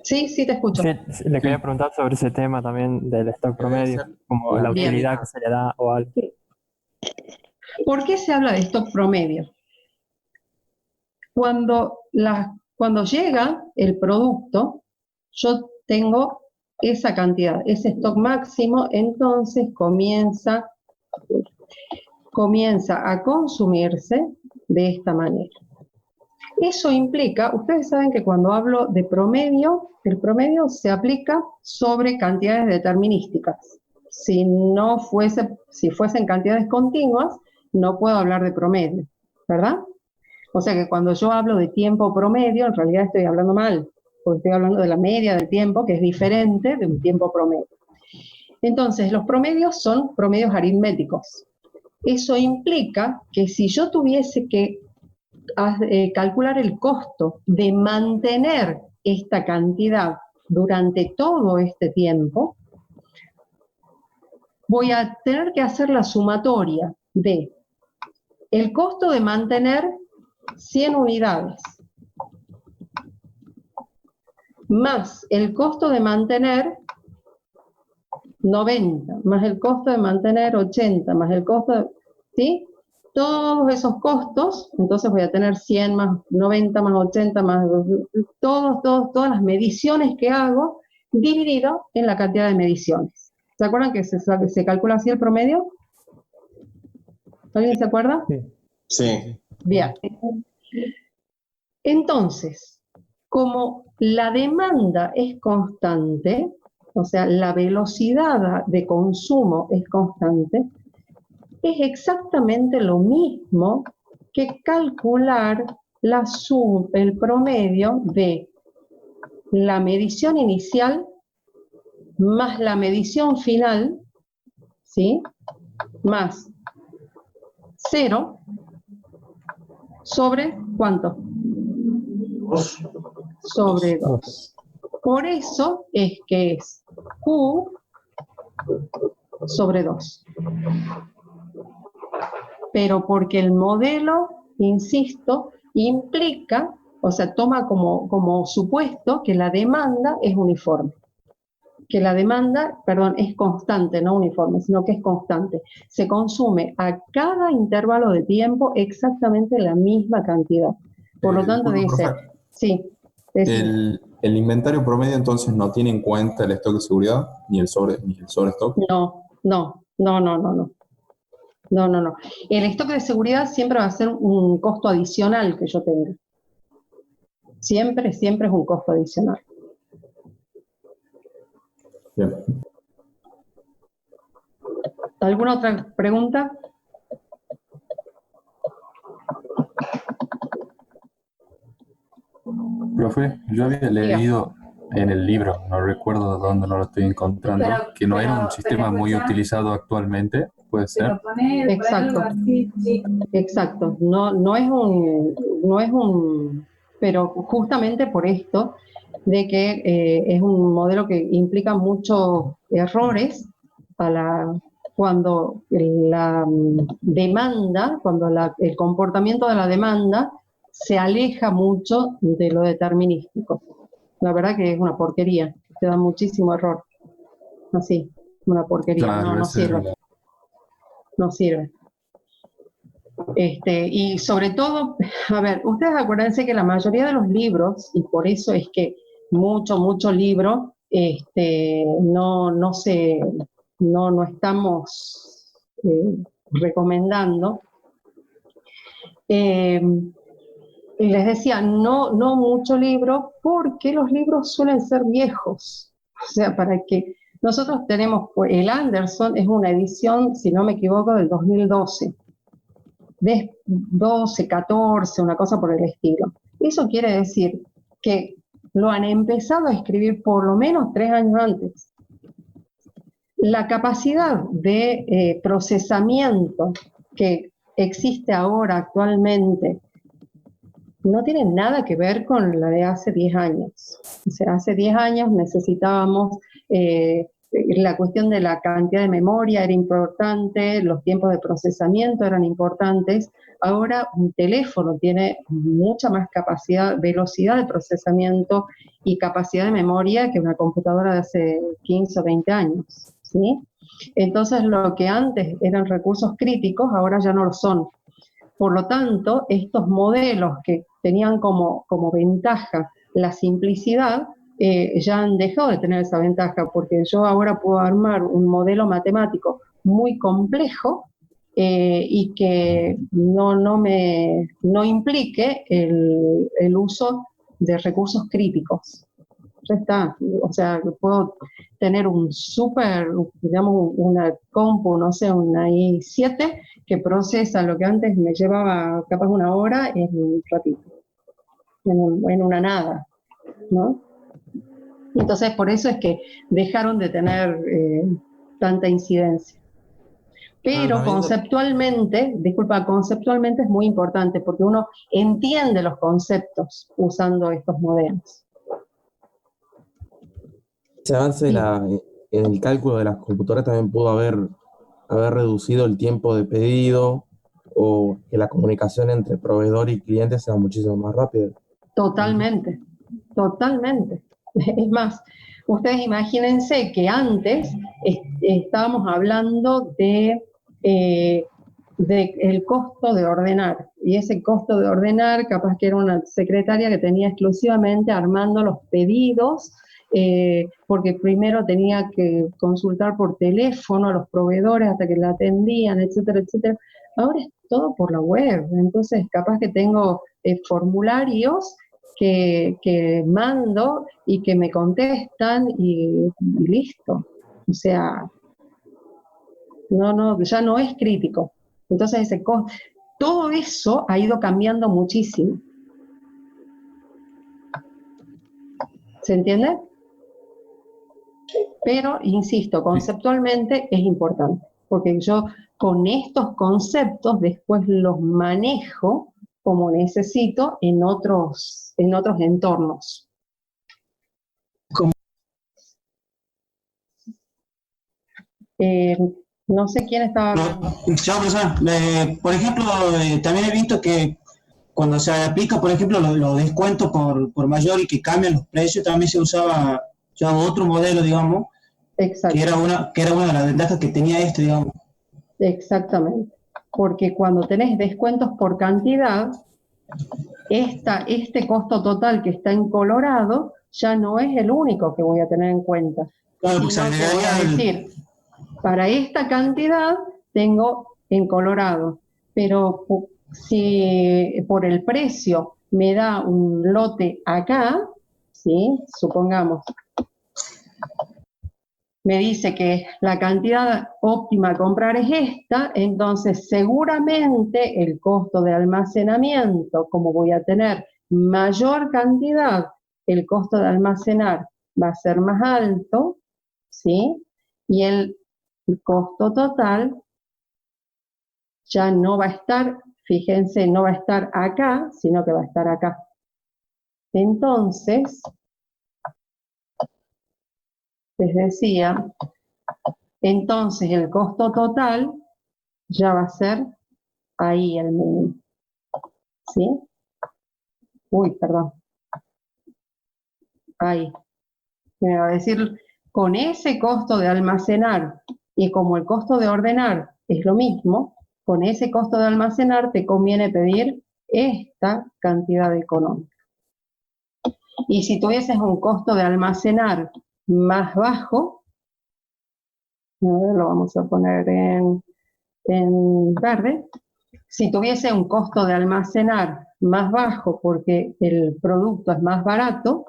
[SPEAKER 1] Sí, te escucho.
[SPEAKER 15] Sí, le quería preguntar sobre ese tema también del stock promedio, como la
[SPEAKER 1] Bien.
[SPEAKER 15] utilidad que se le da o algo.
[SPEAKER 1] ¿Por qué se habla de stock promedio? Cuando llega el producto, yo tengo esa cantidad, ese stock máximo, entonces comienza a consumirse de esta manera. Eso implica, ustedes saben que cuando hablo de promedio, el promedio se aplica sobre cantidades determinísticas. Si fuesen cantidades continuas, no puedo hablar de promedio, ¿verdad? O sea que cuando yo hablo de tiempo promedio, en realidad estoy hablando mal, porque estoy hablando de la media del tiempo, que es diferente de un tiempo promedio. Entonces, los promedios son promedios aritméticos. Eso implica que si yo tuviese que calcular el costo de mantener esta cantidad durante todo este tiempo, voy a tener que hacer la sumatoria de el costo de mantener 100 unidades, más el costo de mantener 90, más el costo de mantener 80, más el costo de, ¿sí? Todos esos costos, entonces voy a tener 100 más 90 más 80 más todas las mediciones que hago dividido en la cantidad de mediciones. ¿Se acuerdan que se calcula así el promedio? ¿Alguien se acuerda?
[SPEAKER 9] Sí.
[SPEAKER 1] Bien. Entonces, como la demanda es constante, o sea, la velocidad de consumo es constante, es exactamente lo mismo que calcular el promedio de la medición inicial más la medición final, ¿sí? Más 0 sobre ¿cuánto? Sobre 2. Por eso es que es Q sobre 2. Pero porque el modelo, insisto, implica, o sea, toma como supuesto que la demanda es uniforme. Que la demanda, perdón, es constante, no uniforme, sino que es constante. Se consume a cada intervalo de tiempo exactamente la misma cantidad. Por lo tanto, dice,
[SPEAKER 4] profe,
[SPEAKER 1] sí.
[SPEAKER 4] el inventario promedio entonces no tiene en cuenta el stock de seguridad ni el sobrestock.
[SPEAKER 1] No. El stock de seguridad siempre va a ser un costo adicional que yo tenga. Siempre es un costo adicional.
[SPEAKER 4] Bien.
[SPEAKER 1] ¿Alguna otra pregunta?
[SPEAKER 10] Profe, yo había leído en el libro, no recuerdo dónde, no lo estoy encontrando, que no era un sistema muy utilizado actualmente, ¿puede ser?
[SPEAKER 1] Exacto. No es un, pero justamente por esto, de que es un modelo que implica muchos errores cuando la demanda, cuando el comportamiento de la demanda se aleja mucho de lo determinístico. La verdad que es una porquería, te da muchísimo error. Así, una porquería,
[SPEAKER 10] Claro,
[SPEAKER 1] no sirve. No sirve. Y sobre todo, a ver, ustedes acuérdense que la mayoría de los libros, y por eso es que mucho libro, no estamos recomendando. Les decía, no mucho libro, porque los libros suelen ser viejos. O sea, para que nosotros tenemos, el Anderson es una edición, si no me equivoco, del 2012. De 12, 14, una cosa por el estilo. Eso quiere decir que lo han empezado a escribir por lo menos 3 años antes. La capacidad de procesamiento que existe ahora actualmente no tiene nada que ver con la de hace 10 años. O sea, hace 10 años necesitábamos, la cuestión de la cantidad de memoria era importante, los tiempos de procesamiento eran importantes. Ahora un teléfono tiene mucha más capacidad, velocidad de procesamiento y capacidad de memoria que una computadora de hace 15 o 20 años, ¿sí? Entonces, lo que antes eran recursos críticos, ahora ya no lo son. Por lo tanto, estos modelos que tenían como ventaja la simplicidad, ya han dejado de tener esa ventaja, porque yo ahora puedo armar un modelo matemático muy complejo y que no implique el uso de recursos críticos. Ya está, o sea, puedo tener un digamos, una compu, no sé, una i7 que procesa lo que antes me llevaba capaz una hora en un ratito, en una nada, ¿no? Entonces, por eso es que dejaron de tener tanta incidencia. Pero conceptualmente es muy importante, porque uno entiende los conceptos usando estos modelos.
[SPEAKER 5] Ese avance en el cálculo de las computadoras también pudo haber reducido el tiempo de pedido o que la comunicación entre proveedor y cliente sea muchísimo más rápida.
[SPEAKER 1] Totalmente, totalmente. Es más, ustedes imagínense que antes estábamos hablando de el costo de ordenar, y ese costo de ordenar capaz que era una secretaria que tenía exclusivamente armando los pedidos, porque primero tenía que consultar por teléfono a los proveedores hasta que la atendían, etcétera, etcétera. Ahora es todo por la web, entonces capaz que tengo formularios que mando y que me contestan y listo. O sea, ya no es crítico. Entonces todo eso ha ido cambiando muchísimo. ¿Se entiende? Pero, insisto, conceptualmente es importante, porque yo con estos conceptos después los manejo como necesito en otros entornos. No sé quién estaba hablando.
[SPEAKER 6] Chao, profesor. Por ejemplo, también he visto que cuando se aplica, por ejemplo, los descuentos por mayor y que cambian los precios, también se usaba otro modelo, digamos,
[SPEAKER 1] Exacto.
[SPEAKER 6] que era una de las ventajas que tenía digamos.
[SPEAKER 1] Exactamente. Porque cuando tenés descuentos por cantidad, este costo total que está en colorado ya no es el único que voy a tener en cuenta.
[SPEAKER 6] Claro,
[SPEAKER 1] sino que voy a decir, para esta cantidad tengo en colorado, pero si por el precio me da un lote acá, ¿sí? Supongamos, me dice que la cantidad óptima a comprar es esta, entonces seguramente el costo de almacenamiento, como voy a tener mayor cantidad, el costo de almacenar va a ser más alto, ¿sí? Y el costo total ya no va a estar, fíjense, no va a estar acá, sino que va a estar acá. Entonces, les decía, entonces el costo total ya va a ser ahí el mínimo. ¿Sí? Uy, perdón. Ahí. Me va a decir, con ese costo de almacenar y como el costo de ordenar es lo mismo, con ese costo de almacenar te conviene pedir esta cantidad económica. Y si tuvieses un costo de almacenar más bajo, a ver, lo vamos a poner en verde, si tuviese un costo de almacenar más bajo porque el producto es más barato,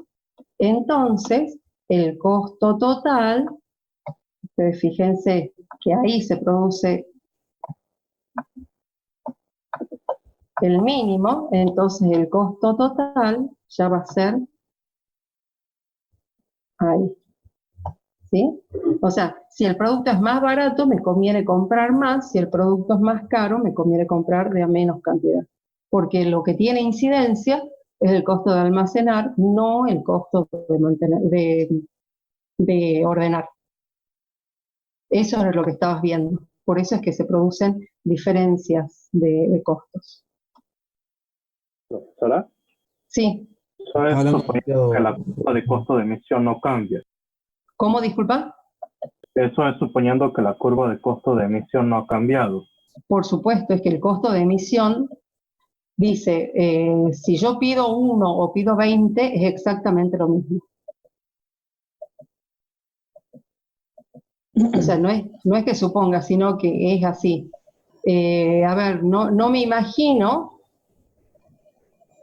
[SPEAKER 1] entonces el costo total, fíjense que ahí se produce el mínimo, entonces el costo total ya va a ser ahí. ¿Sí? O sea, si el producto es más barato, me conviene comprar más, si el producto es más caro, me conviene comprar de a menos cantidad. Porque lo que tiene incidencia es el costo de almacenar, no el costo de ordenar. Eso es lo que estabas viendo. Por eso es que se producen diferencias de costos.
[SPEAKER 12] ¿Profesora?
[SPEAKER 1] Sí.
[SPEAKER 12] Eso es suponiendo que la curva de costo de emisión no cambia.
[SPEAKER 1] ¿Cómo, disculpa?
[SPEAKER 12] Eso es suponiendo que la curva de costo de emisión no ha cambiado.
[SPEAKER 1] Por supuesto, es que el costo de emisión dice, si yo pido 1 o pido 20, es exactamente lo mismo. O sea, no es que suponga, sino que es así. A ver, no me imagino,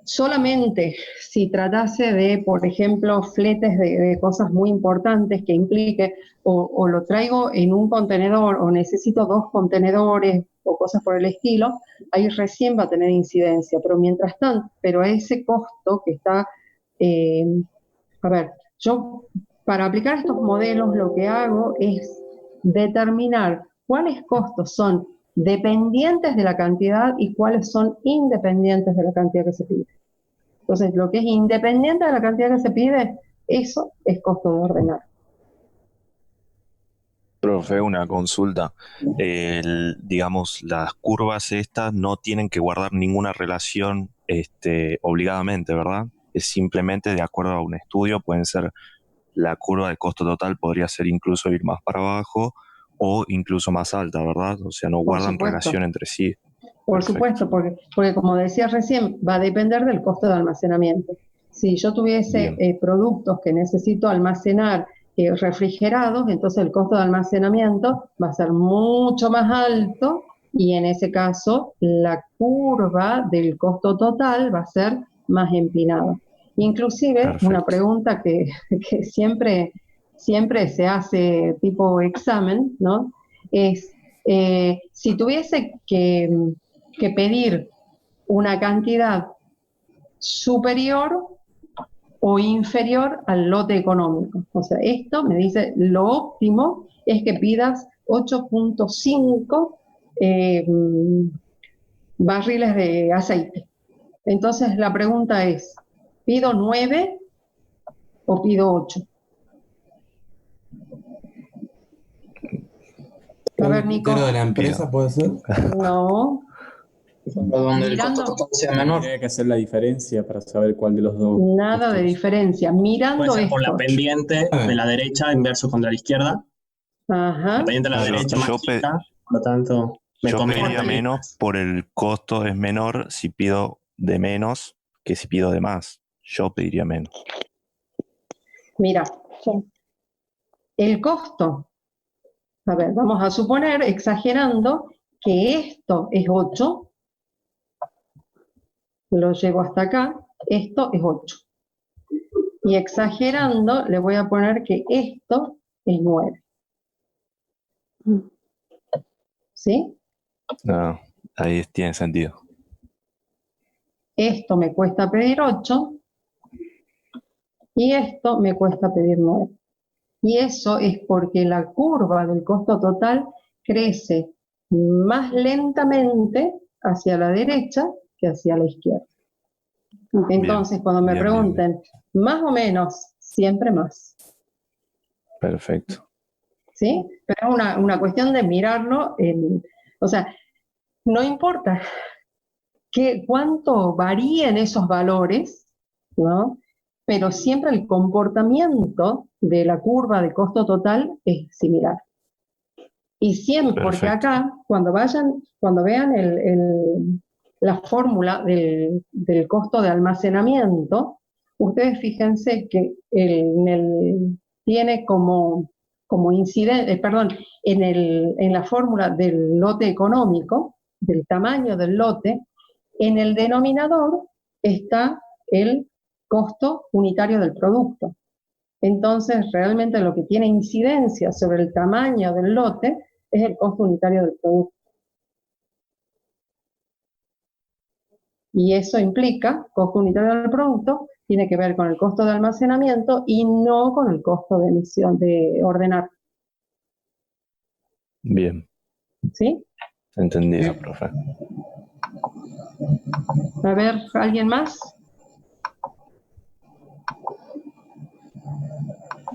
[SPEAKER 1] solamente si tratase de, por ejemplo, fletes de cosas muy importantes que implique, o lo traigo en un contenedor, o necesito 2 contenedores, o cosas por el estilo, ahí recién va a tener incidencia. Pero mientras tanto, ese costo que está, a ver, yo para aplicar estos modelos lo que hago es determinar cuáles costos son dependientes de la cantidad y cuáles son independientes de la cantidad que se pide. Entonces, lo que es independiente de la cantidad que se pide, eso es costo de ordenar.
[SPEAKER 14] Profe, una consulta. Digamos, las curvas estas no tienen que guardar ninguna relación obligadamente, ¿verdad? Es simplemente de acuerdo a un estudio, pueden ser la curva de costo total, podría ser incluso ir más para abajo o incluso más alta, ¿verdad? O sea, no
[SPEAKER 1] Por
[SPEAKER 14] guardan
[SPEAKER 1] supuesto.
[SPEAKER 14] relación entre sí.
[SPEAKER 1] Por
[SPEAKER 14] Perfecto.
[SPEAKER 1] supuesto, porque como decía recién, va a depender del costo de almacenamiento. Si yo tuviese productos que necesito almacenar refrigerados, entonces el costo de almacenamiento va a ser mucho más alto y en ese caso la curva del costo total va a ser más empinada. Inclusive, una pregunta que siempre se hace tipo examen, ¿no? Es, si tuviese que pedir una cantidad superior o inferior al lote económico. O sea, esto me dice, lo óptimo es que pidas 8.5 barriles de aceite. Entonces la pregunta es, ¿pido 9 o pido 8? A ver, Nico.
[SPEAKER 5] ¿Entero de la empresa puede ser?
[SPEAKER 1] No.
[SPEAKER 16] Donde el costo total sea menor.
[SPEAKER 3] Tiene que hacer la diferencia para saber cuál de los dos.
[SPEAKER 1] Nada de diferencia. Mirando
[SPEAKER 16] Puede ser por la
[SPEAKER 1] esto.
[SPEAKER 16] pendiente de la derecha inverso contra la izquierda.
[SPEAKER 1] Ajá.
[SPEAKER 16] La pendiente de la derecha más chica, por lo tanto, me
[SPEAKER 14] Yo
[SPEAKER 16] conviene
[SPEAKER 14] pediría
[SPEAKER 16] pedir
[SPEAKER 14] menos por el costo es menor si pido de menos que si pido de más. Yo pediría menos.
[SPEAKER 1] Mira, el costo. A ver, vamos a suponer, exagerando, que esto es 8. Lo llevo hasta acá. Esto es 8. Y exagerando, le voy a poner que esto es 9. ¿Sí?
[SPEAKER 14] No, ahí tiene sentido.
[SPEAKER 1] Esto me cuesta pedir 8 y esto me cuesta pedir 9. Y eso es porque la curva del costo total crece más lentamente hacia la derecha que hacia la izquierda. Entonces, cuando me pregunten, más o menos, siempre más.
[SPEAKER 14] Perfecto.
[SPEAKER 1] ¿Sí? Pero es una cuestión de mirarlo, o sea, no importa cuánto varíen esos valores, ¿no? Pero siempre el comportamiento de la curva de costo total es similar. Y siempre, porque acá, cuando vean la fórmula del costo de almacenamiento, ustedes fíjense que tiene como incidente, en la fórmula del lote económico, del tamaño del lote, en el denominador está el costo unitario del producto. Entonces, realmente lo que tiene incidencia sobre el tamaño del lote es el costo unitario del producto. Y eso implica, costo unitario del producto, tiene que ver con el costo de almacenamiento y no con el costo de emisión, de ordenar.
[SPEAKER 14] Bien.
[SPEAKER 1] ¿Sí?
[SPEAKER 14] Entendido, profe.
[SPEAKER 1] A ver, ¿alguien más?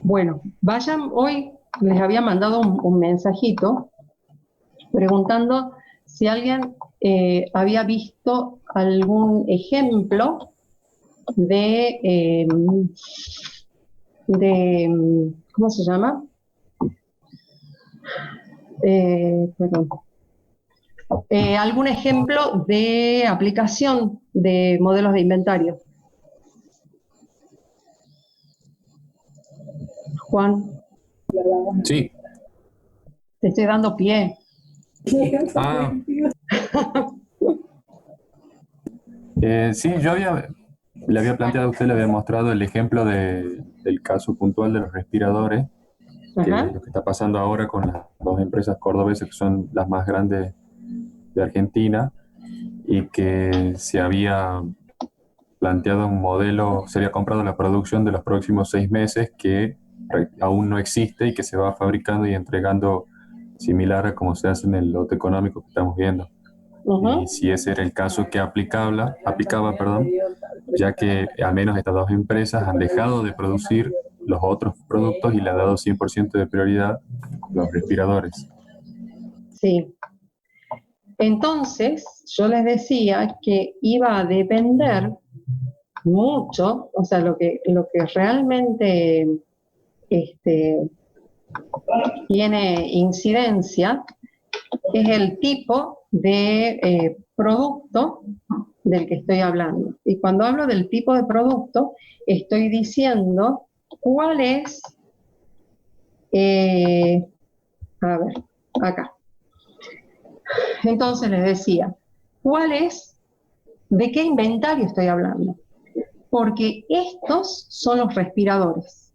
[SPEAKER 1] Bueno, hoy les había mandado un mensajito preguntando si alguien había visto algún ejemplo de ¿cómo se llama? Perdón. Algún ejemplo de aplicación de modelos de inventario. Juan.
[SPEAKER 10] Sí.
[SPEAKER 1] Te estoy dando pie.
[SPEAKER 10] Ah. Sí, le había planteado a usted, le había mostrado el ejemplo del caso puntual de los respiradores, que es lo que está pasando ahora con las dos empresas cordobesas que son las más grandes de Argentina, y que se había planteado un modelo, se había comprado la producción de los próximos 6 meses que aún no existe y que se va fabricando y entregando similar a como se hace en el lote económico que estamos viendo. Y si ese era el caso que aplicaba, ya que al menos estas dos empresas han dejado de producir los otros productos y le ha dado 100% de prioridad a los respiradores.
[SPEAKER 1] Sí. Entonces, yo les decía que iba a depender mucho, o sea, lo que realmente tiene incidencia es el tipo de producto del que estoy hablando. Y cuando hablo del tipo de producto, estoy diciendo cuál es, a ver, acá. Entonces les decía, ¿de qué inventario estoy hablando? Porque estos son los respiradores,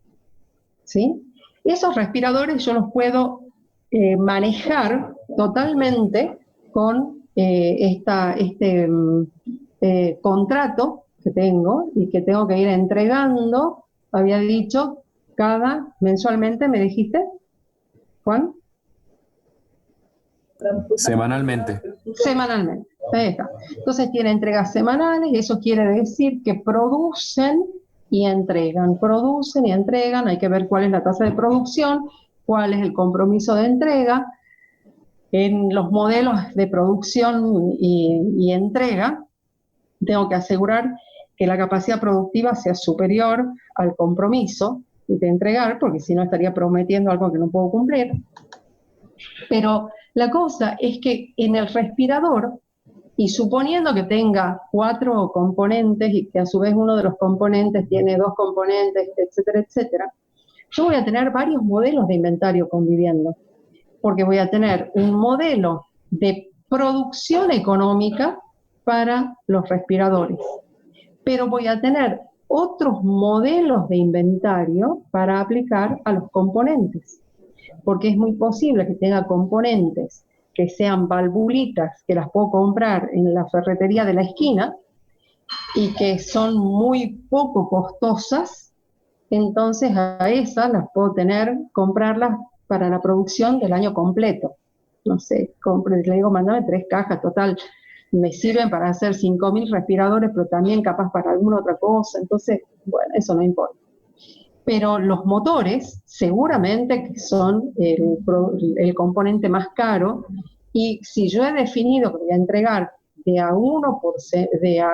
[SPEAKER 1] ¿sí? Esos respiradores yo los puedo manejar totalmente con este contrato que tengo y que tengo que ir entregando, había dicho, mensualmente, ¿me dijiste, Juan?
[SPEAKER 10] Semanalmente.
[SPEAKER 1] Semanalmente, ahí está. Entonces tiene entregas semanales y eso quiere decir que producen y entregan, hay que ver cuál es la tasa de producción, cuál es el compromiso de entrega. En los modelos de producción y entrega, tengo que asegurar que la capacidad productiva sea superior al compromiso de entregar, porque si no estaría prometiendo algo que no puedo cumplir. Pero la cosa es que en el respirador, y suponiendo que tenga 4 componentes y que a su vez uno de los componentes tiene 2 componentes, etcétera, etcétera, yo voy a tener varios modelos de inventario conviviendo, porque voy a tener un modelo de producción económica para los respiradores, pero voy a tener otros modelos de inventario para aplicar a los componentes, porque es muy posible que tenga componentes que sean valvulitas, que las puedo comprar en la ferretería de la esquina y que son muy poco costosas, entonces a esas las puedo comprarlas para la producción del año completo. No sé, le digo, mandame 3 cajas, total, me sirven para hacer 5.000 respiradores, pero también capaz para alguna otra cosa, entonces, bueno, eso no importa. Pero los motores seguramente que son el componente más caro, y si yo he definido que voy a entregar de a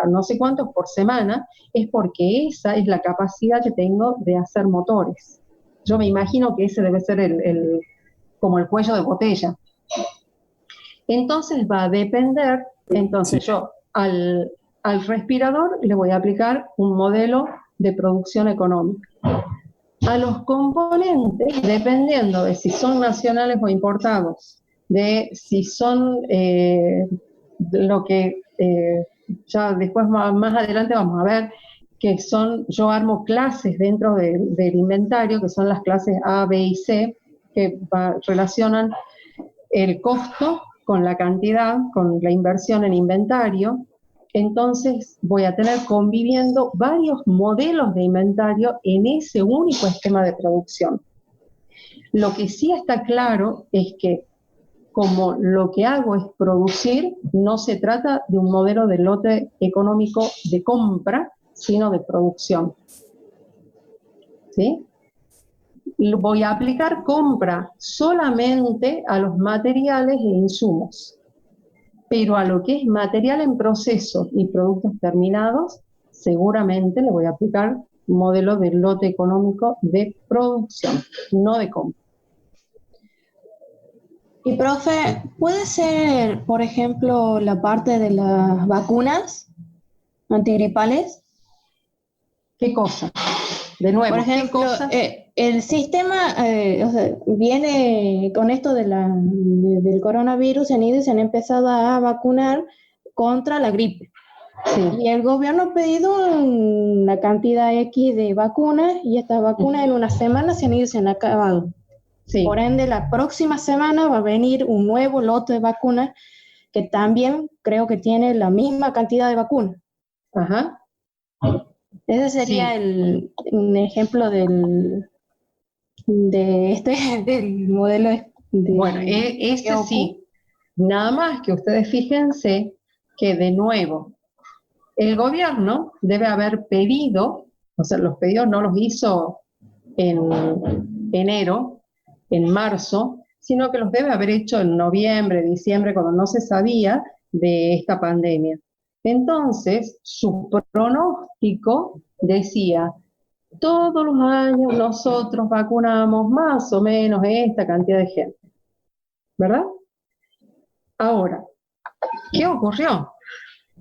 [SPEAKER 1] no sé cuántos por semana, es porque esa es la capacidad que tengo de hacer motores. Yo me imagino que ese debe ser como el cuello de botella. Entonces va a depender, yo al respirador le voy a aplicar un modelo de producción económica. A los componentes, dependiendo de si son nacionales o importados, de si son lo que ya después más adelante vamos a ver, que son, yo armo clases dentro del inventario, que son las clases A, B y C, que relacionan el costo con la cantidad, con la inversión en inventario. Entonces voy a tener conviviendo varios modelos de inventario en ese único esquema de producción. Lo que sí está claro es que como lo que hago es producir, no se trata de un modelo de lote económico de compra, sino de producción. ¿Sí? Voy a aplicar compra solamente a los materiales e insumos, pero a lo que es material en proceso y productos terminados, seguramente le voy a aplicar un modelo de lote económico de producción, no de compra.
[SPEAKER 17] Y profe, ¿puede ser, por ejemplo, la parte de las vacunas antigripales?
[SPEAKER 1] ¿Qué cosa? De nuevo,
[SPEAKER 17] por ejemplo, el sistema viene con esto del coronavirus, en IDE se han empezado a vacunar contra la gripe. Sí. Y el gobierno ha pedido una cantidad X de vacunas y estas vacunas en una semana se han acabado. Sí. Por ende, la próxima semana va a venir un nuevo lote de vacunas que también creo que tiene la misma cantidad de vacunas.
[SPEAKER 1] Ajá.
[SPEAKER 17] Ese sería un ejemplo del modelo
[SPEAKER 1] bueno, ese sí. Nada más que ustedes fíjense que de nuevo el gobierno debe haber pedido, o sea, los pedidos no los hizo en enero, en marzo, sino que los debe haber hecho en noviembre, diciembre, cuando no se sabía de esta pandemia. Entonces, su pronóstico decía, todos los años nosotros vacunamos más o menos esta cantidad de gente, ¿verdad? Ahora, ¿qué ocurrió?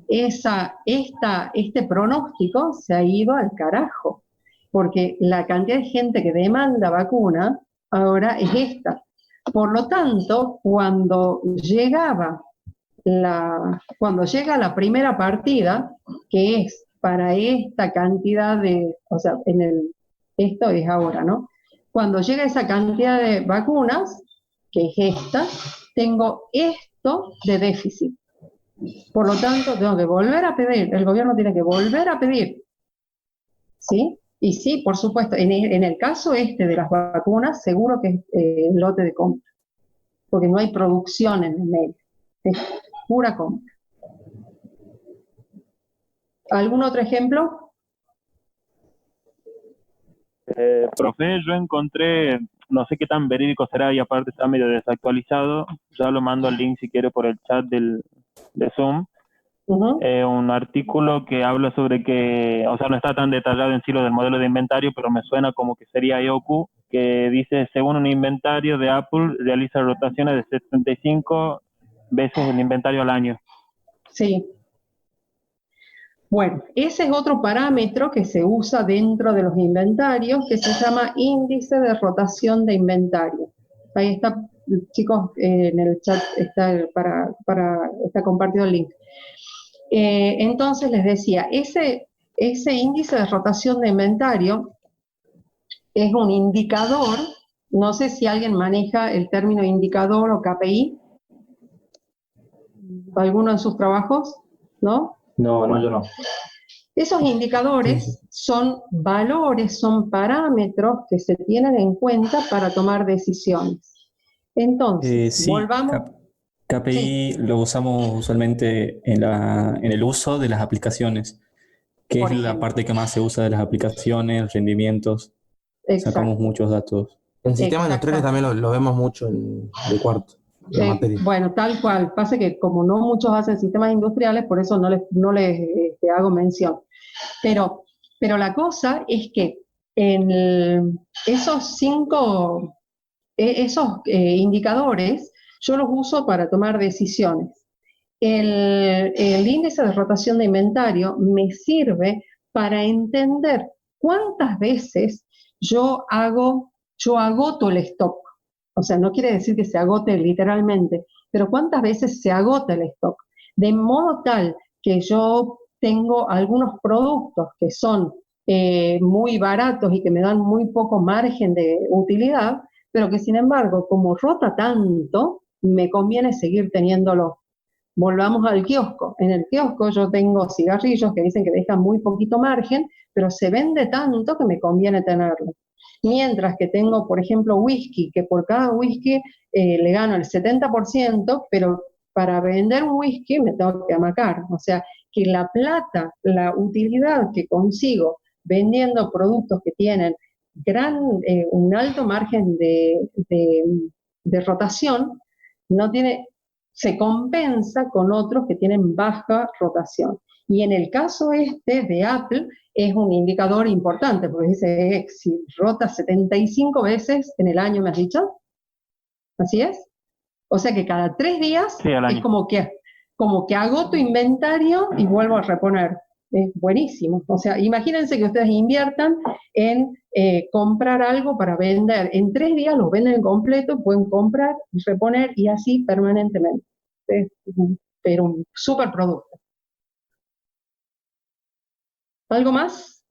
[SPEAKER 1] Este pronóstico se ha ido al carajo, porque la cantidad de gente que demanda vacuna ahora es esta. Por lo tanto, cuando llega la primera partida, que es para esta cantidad de, o sea, esto es ahora, ¿no? Cuando llega esa cantidad de vacunas, que es esta, tengo esto de déficit. Por lo tanto, tengo que volver a pedir, el gobierno tiene que volver a pedir, ¿sí? Y sí, por supuesto, en el caso de las vacunas, seguro que es lote de compra, porque no hay producción en el medio, es pura compra. ¿Algún otro ejemplo?
[SPEAKER 12] Profe, yo encontré, no sé qué tan verídico será y aparte está medio desactualizado, ya lo mando el link si quiere por el chat de Zoom, un artículo que habla sobre que, o sea, no está tan detallado en sí lo del modelo de inventario, pero me suena como que sería EOQ, que dice, según un inventario de Apple, realiza rotaciones de 75 veces el inventario al año.
[SPEAKER 1] Sí. Bueno, ese es otro parámetro que se usa dentro de los inventarios, que se llama índice de rotación de inventario. Ahí está, chicos, en el chat está está compartido el link. Entonces les decía, ese índice de rotación de inventario es un indicador, no sé si alguien maneja el término indicador o KPI, ¿alguno en sus trabajos? ¿No?
[SPEAKER 3] No, yo no.
[SPEAKER 1] Esos indicadores son valores, son parámetros que se tienen en cuenta para tomar decisiones. Entonces,
[SPEAKER 18] Sí,
[SPEAKER 1] volvamos.
[SPEAKER 18] KPI lo usamos usualmente en el uso de las aplicaciones, que es la parte que más se usa de las aplicaciones, rendimientos. Sacamos muchos datos.
[SPEAKER 5] En sistemas industriales también lo vemos mucho de cuarto, la materia.
[SPEAKER 1] Bueno, tal cual. Pasa que como no muchos hacen sistemas industriales, por eso no les hago mención. Pero la cosa es que esos indicadores yo los uso para tomar decisiones. El índice de rotación de inventario me sirve para entender cuántas veces yo agoto el stock. O sea, no quiere decir que se agote literalmente, pero cuántas veces se agota el stock. De modo tal que yo tengo algunos productos que son muy baratos y que me dan muy poco margen de utilidad, pero que sin embargo, como rota tanto, me conviene seguir teniéndolo. Volvamos al kiosco. En el kiosco yo tengo cigarrillos que dicen que dejan muy poquito margen, pero se vende tanto que me conviene tenerlo. Mientras que tengo, por ejemplo, whisky, que por cada whisky le gano el 70%, pero para vender un whisky me tengo que amacar. O sea, que la plata, la utilidad que consigo vendiendo productos que tienen un alto margen de rotación, se compensa con otros que tienen baja rotación. Y en el caso de Apple, es un indicador importante, porque dice, si rota 75 veces en el año, ¿me has dicho? ¿Así es? O sea que cada 3 días es como que agoto inventario y vuelvo a reponer. Es buenísimo. O sea, imagínense que ustedes inviertan en comprar algo para vender. En 3 días lo venden completo, pueden comprar y reponer y así permanentemente. Pero un súper producto. ¿Algo más?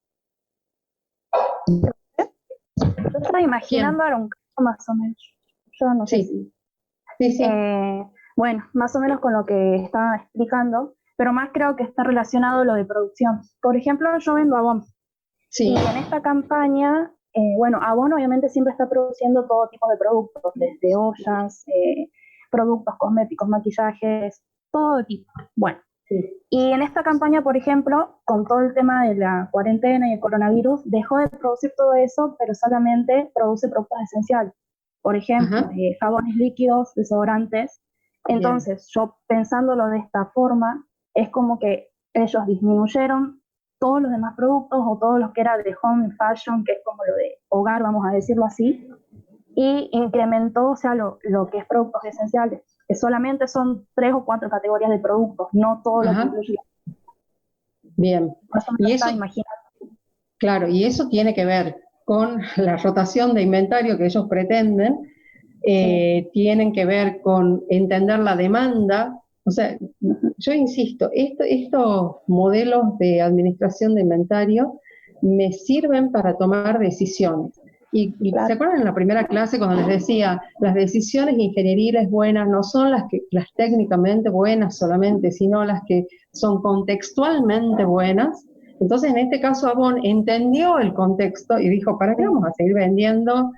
[SPEAKER 8] Yo estaba imaginando ahora un caso más o menos. Yo no sé si.
[SPEAKER 1] Sí.
[SPEAKER 8] Bueno, más o menos con lo que estaba explicando, pero más creo que está relacionado a lo de producción. Por ejemplo, yo vendo Avon.
[SPEAKER 1] Sí.
[SPEAKER 8] Y en esta campaña, Avon obviamente siempre está produciendo todo tipo de productos, desde ollas, productos cosméticos, maquillajes, todo tipo. Bueno, Y en esta campaña, por ejemplo, con todo el tema de la cuarentena y el coronavirus, dejó de producir todo eso, pero solamente produce productos esenciales. Por ejemplo, jabones líquidos, desodorantes. Entonces, yo pensándolo de esta forma, es como que ellos disminuyeron todos los demás productos o todo lo que era de home fashion, que es como lo de hogar, vamos a decirlo así, y incrementó, o sea, lo que es productos esenciales, que solamente son 3 o 4 categorías de productos, no todo lo que incluye.
[SPEAKER 1] Bien. Y eso, claro, y eso tiene que ver con la rotación de inventario que ellos pretenden, tienen que ver con entender la demanda. O sea, yo insisto, estos modelos de administración de inventario me sirven para tomar decisiones. Y ¿se acuerdan en la primera clase cuando les decía, las decisiones ingenieriles buenas no son las técnicamente buenas solamente, sino las que son contextualmente buenas? Entonces, en este caso, Avon entendió el contexto y dijo, ¿para qué vamos a seguir vendiendo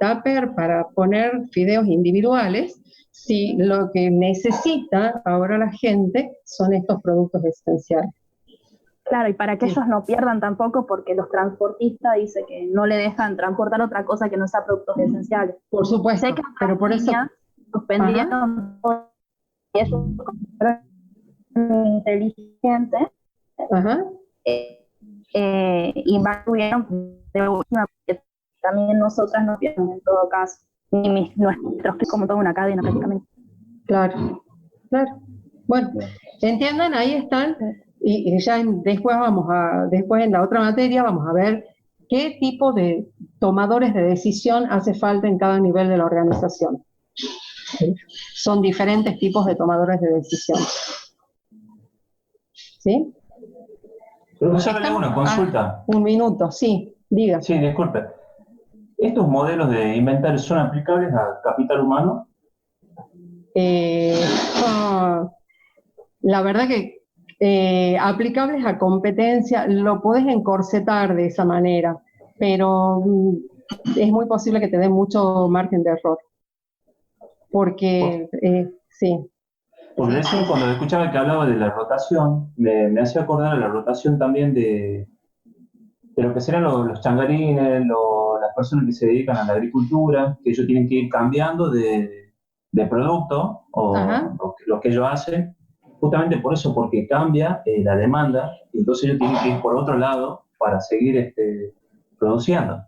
[SPEAKER 1] tupper para poner fideos individuales si lo que necesita ahora la gente son estos productos esenciales?
[SPEAKER 8] Claro, y para que ellos no pierdan tampoco, porque los transportistas dicen que no le dejan transportar otra cosa que no sea productos esenciales.
[SPEAKER 1] Por supuesto,
[SPEAKER 8] sé que
[SPEAKER 1] pero por eso
[SPEAKER 8] suspendieron todo, y ellos inteligente y mantuvieron de última, porque también nosotras no pierden en todo caso, y nuestros que como toda una cadena prácticamente.
[SPEAKER 1] Claro, claro. Bueno, ¿entienden? Ahí están. Y ya después en la otra materia vamos a ver qué tipo de tomadores de decisión hace falta en cada nivel de la organización. Son diferentes tipos de tomadores de decisión. ¿Sí?
[SPEAKER 19] Profesor, una consulta.
[SPEAKER 1] Un minuto, sí, diga.
[SPEAKER 19] Sí, disculpe. ¿Estos modelos de inventario son aplicables al capital humano?
[SPEAKER 1] La verdad que aplicables a competencia, lo podés encorsetar de esa manera, pero es muy posible que te dé mucho margen de error. Porque, sí.
[SPEAKER 19] Porque recién cuando escuchaba que hablaba de la rotación, me hacía acordar a la rotación también de lo que serán los changarines, las personas que se dedican a la agricultura, que ellos tienen que ir cambiando de producto o lo que ellos hacen. Justamente por eso, porque cambia la demanda, y entonces ellos tienen que ir por otro lado para seguir produciendo.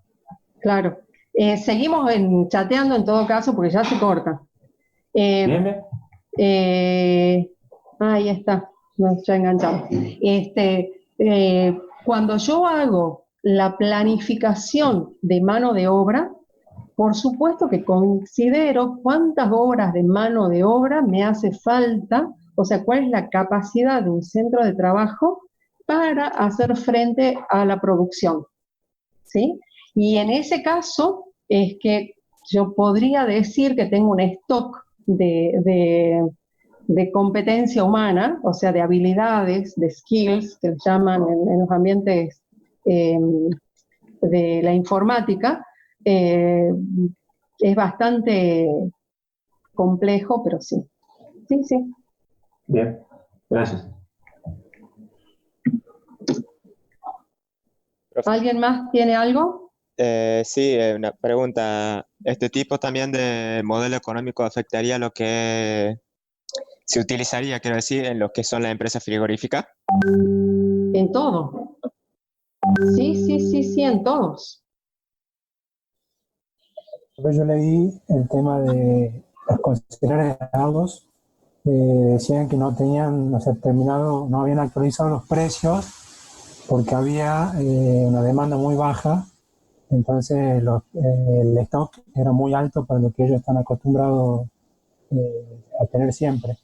[SPEAKER 1] Claro. Seguimos chateando en todo caso, porque ya se corta.
[SPEAKER 19] Bien.
[SPEAKER 1] Ahí está, ya enganchamos. Cuando yo hago la planificación de mano de obra, por supuesto que considero cuántas horas de mano de obra me hace falta. O sea, ¿cuál es la capacidad de un centro de trabajo para hacer frente a la producción? ¿Sí? Y en ese caso es que yo podría decir que tengo un stock de competencia humana, o sea, de habilidades, de skills, que le llaman en los ambientes de la informática. Es bastante complejo, pero sí. Sí, sí.
[SPEAKER 19] Bien, gracias.
[SPEAKER 1] ¿Alguien más tiene algo?
[SPEAKER 20] Sí, una pregunta. ¿Este tipo también de modelo económico afectaría lo que se utilizaría, quiero decir, en lo que son las empresas frigoríficas?
[SPEAKER 1] En todo. Sí, en todos.
[SPEAKER 11] Yo leí el tema de los concesionarios de autos. Decían que no tenían, o sea, no habían actualizado los precios porque había una demanda muy baja, entonces el stock era muy alto para lo que ellos están acostumbrados a tener siempre.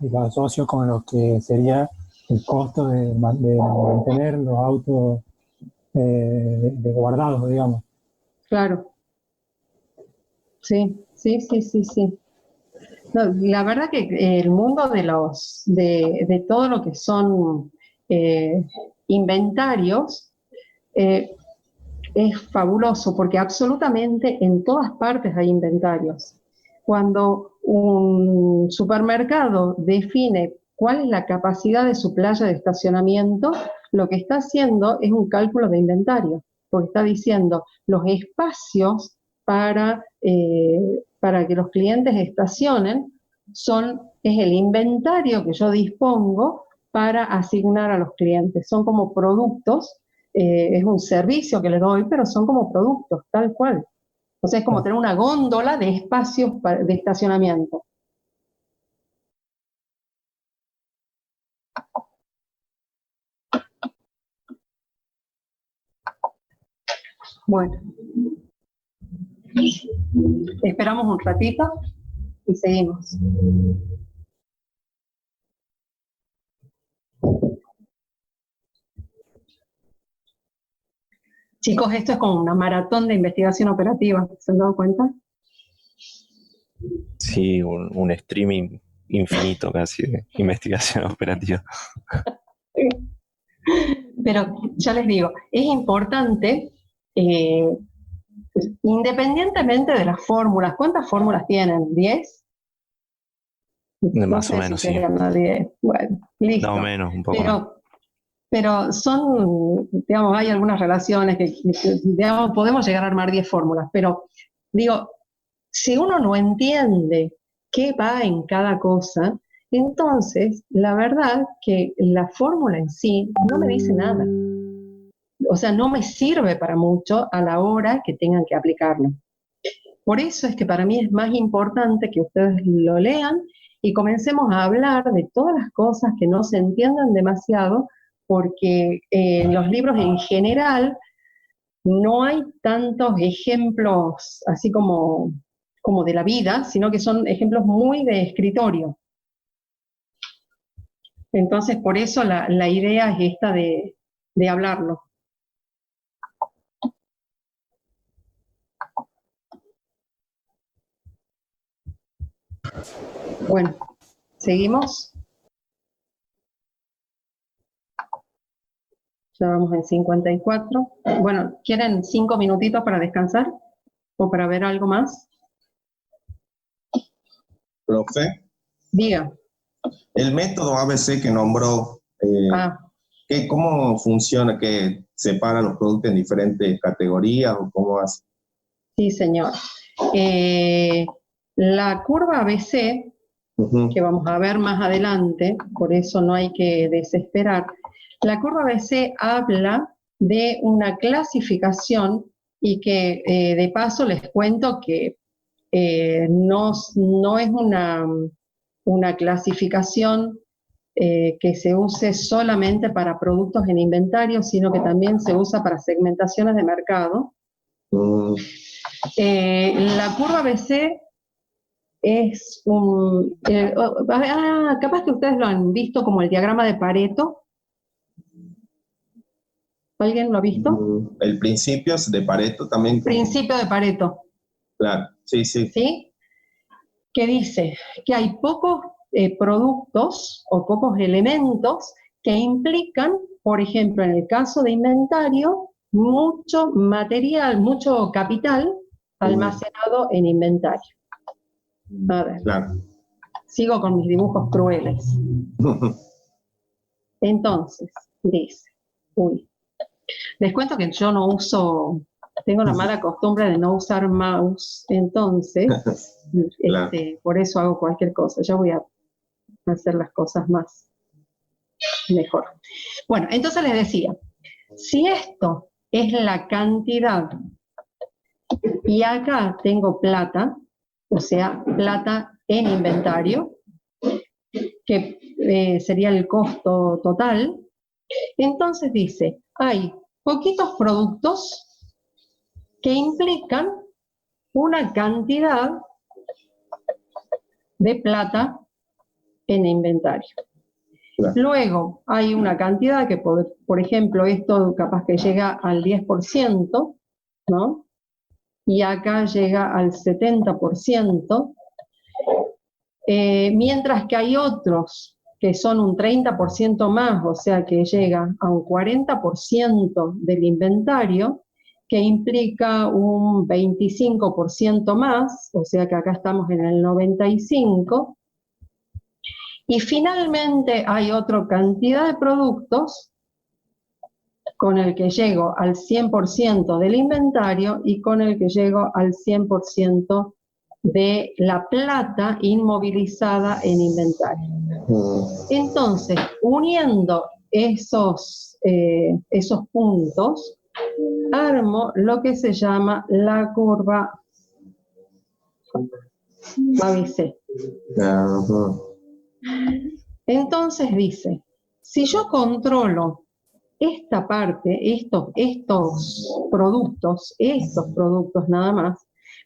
[SPEAKER 11] Y lo asocio con lo que sería el costo de mantener los autos de guardados, digamos.
[SPEAKER 1] Claro. Sí. No, la verdad que el mundo de todo lo que son inventarios es fabuloso, porque absolutamente en todas partes hay inventarios. Cuando un supermercado define cuál es la capacidad de su playa de estacionamiento, lo que está haciendo es un cálculo de inventario, porque está diciendo los espacios para que los clientes estacionen es el inventario que yo dispongo para asignar a los clientes. Son como productos, es un servicio que le doy, pero son como productos, tal cual. O sea, es como tener una góndola de espacios de estacionamiento. Bueno, esperamos un ratito y seguimos. Chicos, esto es como una maratón de investigación operativa, ¿se han dado cuenta?
[SPEAKER 14] Sí, un streaming infinito casi de investigación operativa.
[SPEAKER 1] Pero ya les digo, es importante, independientemente de las fórmulas, ¿cuántas fórmulas tienen? ¿10?
[SPEAKER 14] Más o menos, sí.
[SPEAKER 1] 10. Bueno, listo.
[SPEAKER 14] No menos, un poco más.
[SPEAKER 1] Pero son, digamos, hay algunas relaciones que digamos, podemos llegar a armar 10 fórmulas, pero digo, si uno no entiende qué va en cada cosa, entonces la verdad que la fórmula en sí no me dice nada. O sea, no me sirve para mucho a la hora que tengan que aplicarlo. Por eso es que para mí es más importante que ustedes lo lean y comencemos a hablar de todas las cosas que no se entienden demasiado, porque en los libros en general no hay tantos ejemplos así como de la vida, sino que son ejemplos muy de escritorio. Entonces, por eso la idea es esta de hablarlo. Bueno, ¿seguimos? Ya vamos en 54. Bueno, ¿quieren 5 minutitos para descansar? ¿O para ver algo más?
[SPEAKER 9] Profe,
[SPEAKER 1] Diga.
[SPEAKER 9] el método ABC que nombró, ¿cómo funciona? ¿Que separa los productos en diferentes categorías o cómo hace?
[SPEAKER 1] Sí, señor. La curva ABC, que vamos a ver más adelante, por eso no hay que desesperar, la curva ABC habla de una clasificación y que de paso les cuento que no es una clasificación que se use solamente para productos en inventario, sino que también se usa para segmentaciones de mercado. La curva ABC es capaz que ustedes lo han visto como el diagrama de Pareto. ¿Alguien lo ha visto?
[SPEAKER 9] El principio de Pareto también.
[SPEAKER 1] Principio de Pareto.
[SPEAKER 9] Claro, sí, sí.
[SPEAKER 1] ¿Sí? Que dice que hay pocos productos o pocos elementos que implican, por ejemplo, en el caso de inventario, mucho material, mucho capital almacenado en inventario. A ver, sigo con mis dibujos crueles. Entonces, dice, les cuento que yo no uso, tengo la mala costumbre de no usar mouse, entonces, por eso hago cualquier cosa. Ya voy a hacer las cosas más mejor. Bueno, entonces les decía, si esto es la cantidad y acá tengo plata, o sea, plata en inventario, que sería el costo total, entonces dice, hay poquitos productos que implican una cantidad de plata en inventario. Luego hay una cantidad que, por ejemplo, esto capaz que llega al 10%, ¿no? Y acá llega al 70%, mientras que hay otros que son un 30% más, o sea que llega a un 40% del inventario, que implica un 25% más, o sea que acá estamos en el 95%, Y finalmente hay otra cantidad de productos con el que llego al 100% del inventario y con el que llego al 100% de la plata inmovilizada en inventario. Entonces, uniendo esos puntos, armo lo que se llama la curva ABC. Entonces dice, si yo controlo esta parte, estos productos nada más,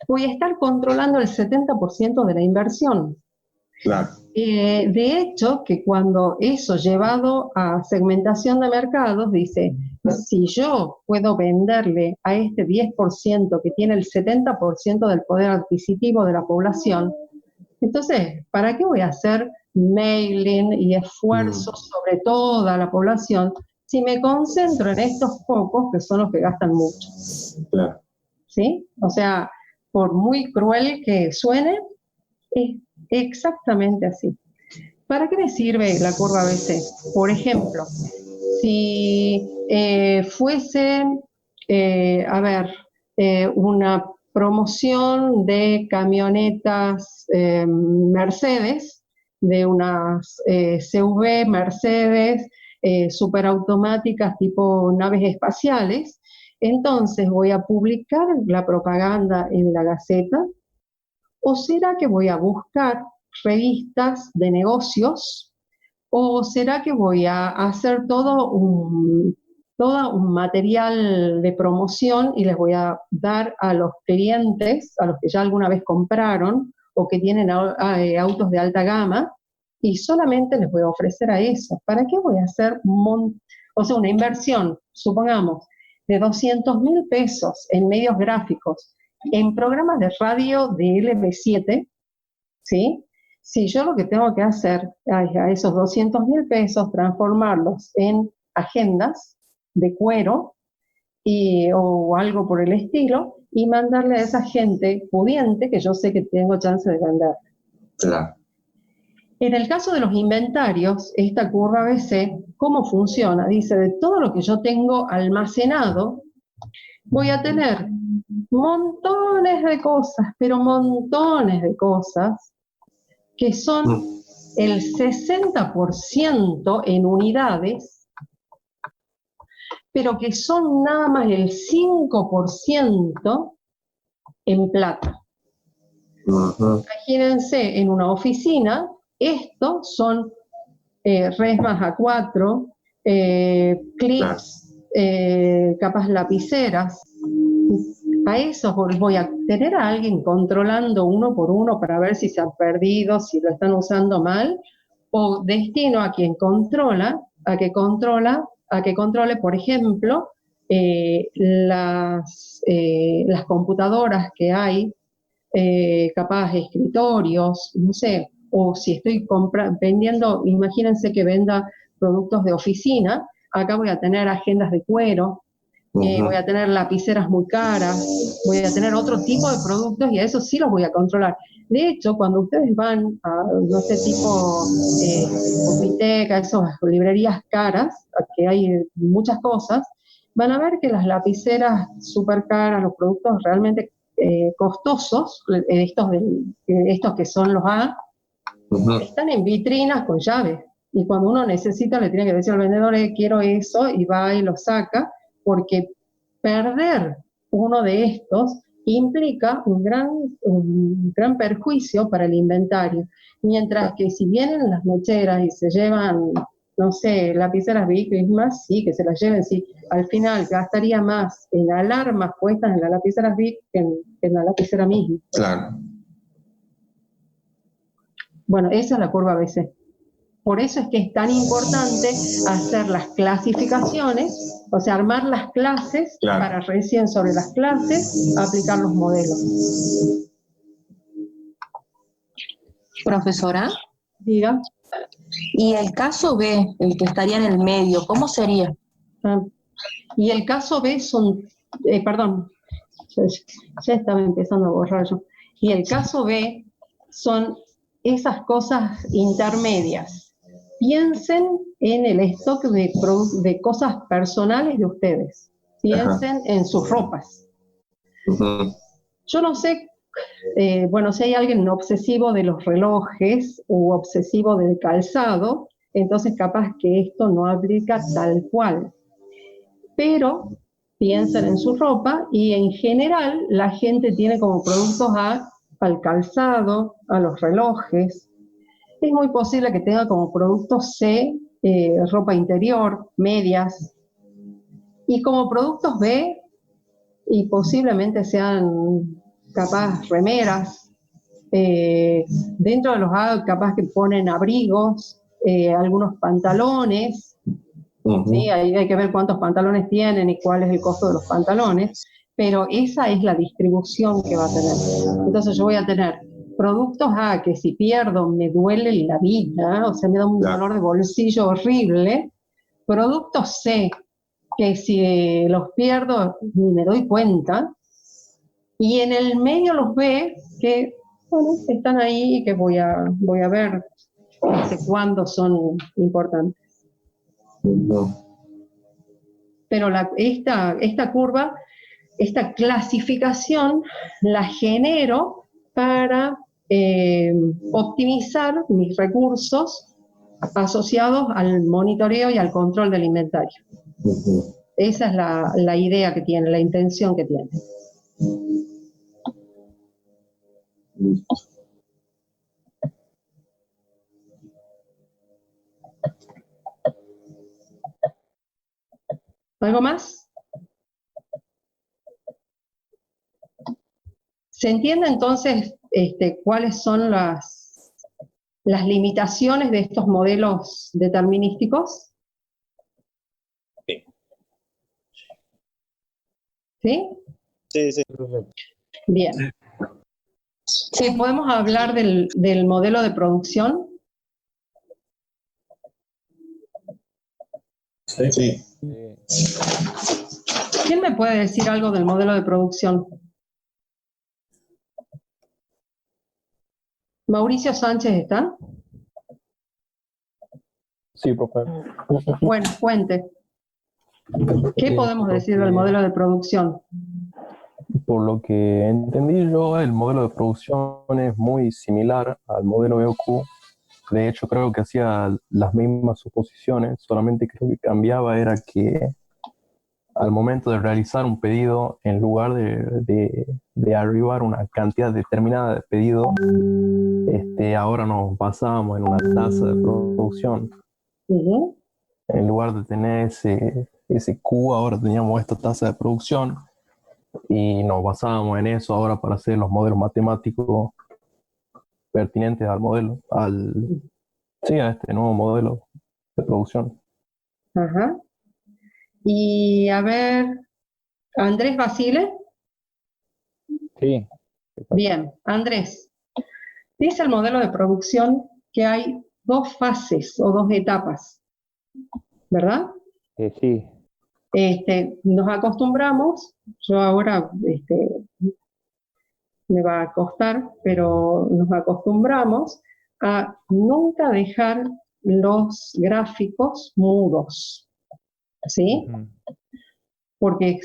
[SPEAKER 1] voy a estar controlando el 70% de la inversión.
[SPEAKER 9] Claro.
[SPEAKER 1] De hecho, que cuando eso llevado a segmentación de mercados, dice, si yo puedo venderle a este 10% que tiene el 70% del poder adquisitivo de la población, entonces, ¿para qué voy a hacer mailing y esfuerzos sobre toda la población si me concentro en estos pocos que son los que gastan mucho?
[SPEAKER 9] Claro.
[SPEAKER 1] ¿Sí? O sea, por muy cruel que suene, es exactamente así. ¿Para qué me sirve la curva ABC? Por ejemplo, si fuese, una promoción de camionetas Mercedes, de unas CV Mercedes superautomáticas tipo naves espaciales, entonces voy a publicar la propaganda en la Gaceta, ¿o será que voy a buscar revistas de negocios? ¿O será que voy a hacer todo un material de promoción y les voy a dar a los clientes, a los que ya alguna vez compraron o que tienen autos de alta gama, y solamente les voy a ofrecer a eso? ¿Para qué voy a hacer una inversión, supongamos, de 200.000 pesos en medios gráficos, en programas de radio de LB7, ¿sí? Si yo lo que tengo que hacer es a esos 200.000 pesos transformarlos en agendas de cuero o algo por el estilo y mandarle a esa gente pudiente que yo sé que tengo chance de vender.
[SPEAKER 9] Claro.
[SPEAKER 1] En el caso de los inventarios, esta curva ABC, ¿cómo funciona? Dice, de todo lo que yo tengo almacenado, voy a tener montones de cosas, pero montones de cosas, que son el 60% en unidades, pero que son nada más el 5% en plata. Imagínense, en una oficina, estos son resmas A4, clips, capas lapiceras. A esos voy a tener a alguien controlando uno por uno para ver si se han perdido, si lo están usando mal, o destino a quien controla, a que controle, por ejemplo, las computadoras que hay, capaz escritorios, no sé, o si estoy vendiendo, imagínense que venda productos de oficina, acá voy a tener agendas de cuero, voy a tener lapiceras muy caras, voy a tener otro tipo de productos y a eso sí los voy a controlar. De hecho, cuando ustedes van a, no sé, tipo Copiteca, esas librerías caras, que hay muchas cosas, van a ver que las lapiceras súper caras, los productos realmente costosos, estos que son los A, están en vitrinas con llaves. Y cuando uno necesita, le tiene que decir al vendedor, quiero eso, y va y lo saca, porque perder uno de estos implica un gran perjuicio para el inventario. Mientras que si vienen las mecheras y se llevan, no sé, lapiceras Bic y más, sí, que se las lleven, sí. Al final gastaría más en alarmas puestas en las lapiceras Bic que en la lapicera misma.
[SPEAKER 9] Claro.
[SPEAKER 1] Bueno, esa es la curva ABC. Por eso es que es tan importante hacer las clasificaciones, o sea, armar las clases, claro, para recién sobre las clases aplicar los modelos.
[SPEAKER 21] Profesora.
[SPEAKER 1] Diga.
[SPEAKER 21] Y el caso B, el que estaría en el medio, ¿cómo sería?
[SPEAKER 1] Y el caso B son, perdón, ya estaba empezando a borrar yo. Y el caso B son esas cosas intermedias. Piensen en el stock de cosas personales de ustedes. Piensen en sus ropas. Yo no sé, si hay alguien obsesivo de los relojes o obsesivo del calzado, entonces capaz que esto no aplica tal cual. Pero piensen en su ropa y en general la gente tiene como productos al calzado, a los relojes. Es muy posible que tenga como productos C, ropa interior, medias, y como productos B, y posiblemente sean capaz remeras, dentro de los A capaz que ponen abrigos, algunos pantalones, ¿sí? Ahí hay que ver cuántos pantalones tienen y cuál es el costo de los pantalones, pero esa es la distribución que va a tener. Entonces yo voy a tener productos A que si pierdo me duele la vida, o sea, me da un dolor de bolsillo horrible. Productos C que si los pierdo ni me doy cuenta. Y en el medio los B que, están ahí y que voy a ver desde cuándo son importantes. Pero esta curva, esta clasificación la genero para optimizar mis recursos asociados al monitoreo y al control del inventario. Esa es la idea que tiene, la intención que tiene. ¿Algo más? ¿Se entiende entonces cuáles son las limitaciones de estos modelos determinísticos? ¿Sí?
[SPEAKER 20] Sí, sí.
[SPEAKER 1] Bien. Sí, ¿podemos hablar del modelo de producción?
[SPEAKER 9] Sí.
[SPEAKER 1] ¿Quién me puede decir algo del modelo de producción? ¿Mauricio Sánchez está?
[SPEAKER 7] Sí, profe.
[SPEAKER 1] Bueno, cuente. ¿Qué podemos decir del modelo de producción?
[SPEAKER 7] Por lo que entendí yo, el modelo de producción es muy similar al modelo EOQ. De hecho, creo que hacía las mismas suposiciones, solamente que lo que cambiaba era que al momento de realizar un pedido, en lugar de arribar una cantidad determinada de pedidos, ahora nos basábamos en una tasa de producción. En lugar de tener ese Q, ahora teníamos esta tasa de producción y nos basábamos en eso ahora para hacer los modelos matemáticos pertinentes al modelo, a este nuevo modelo de producción.
[SPEAKER 1] Ajá. Y a ver, Andrés Basile.
[SPEAKER 7] Sí.
[SPEAKER 1] Bien, Andrés. Dice el modelo de producción que hay dos fases o dos etapas, ¿verdad?
[SPEAKER 7] Sí.
[SPEAKER 1] Nos acostumbramos, yo ahora me va a costar, pero nos acostumbramos a nunca dejar los gráficos mudos, ¿sí? Porque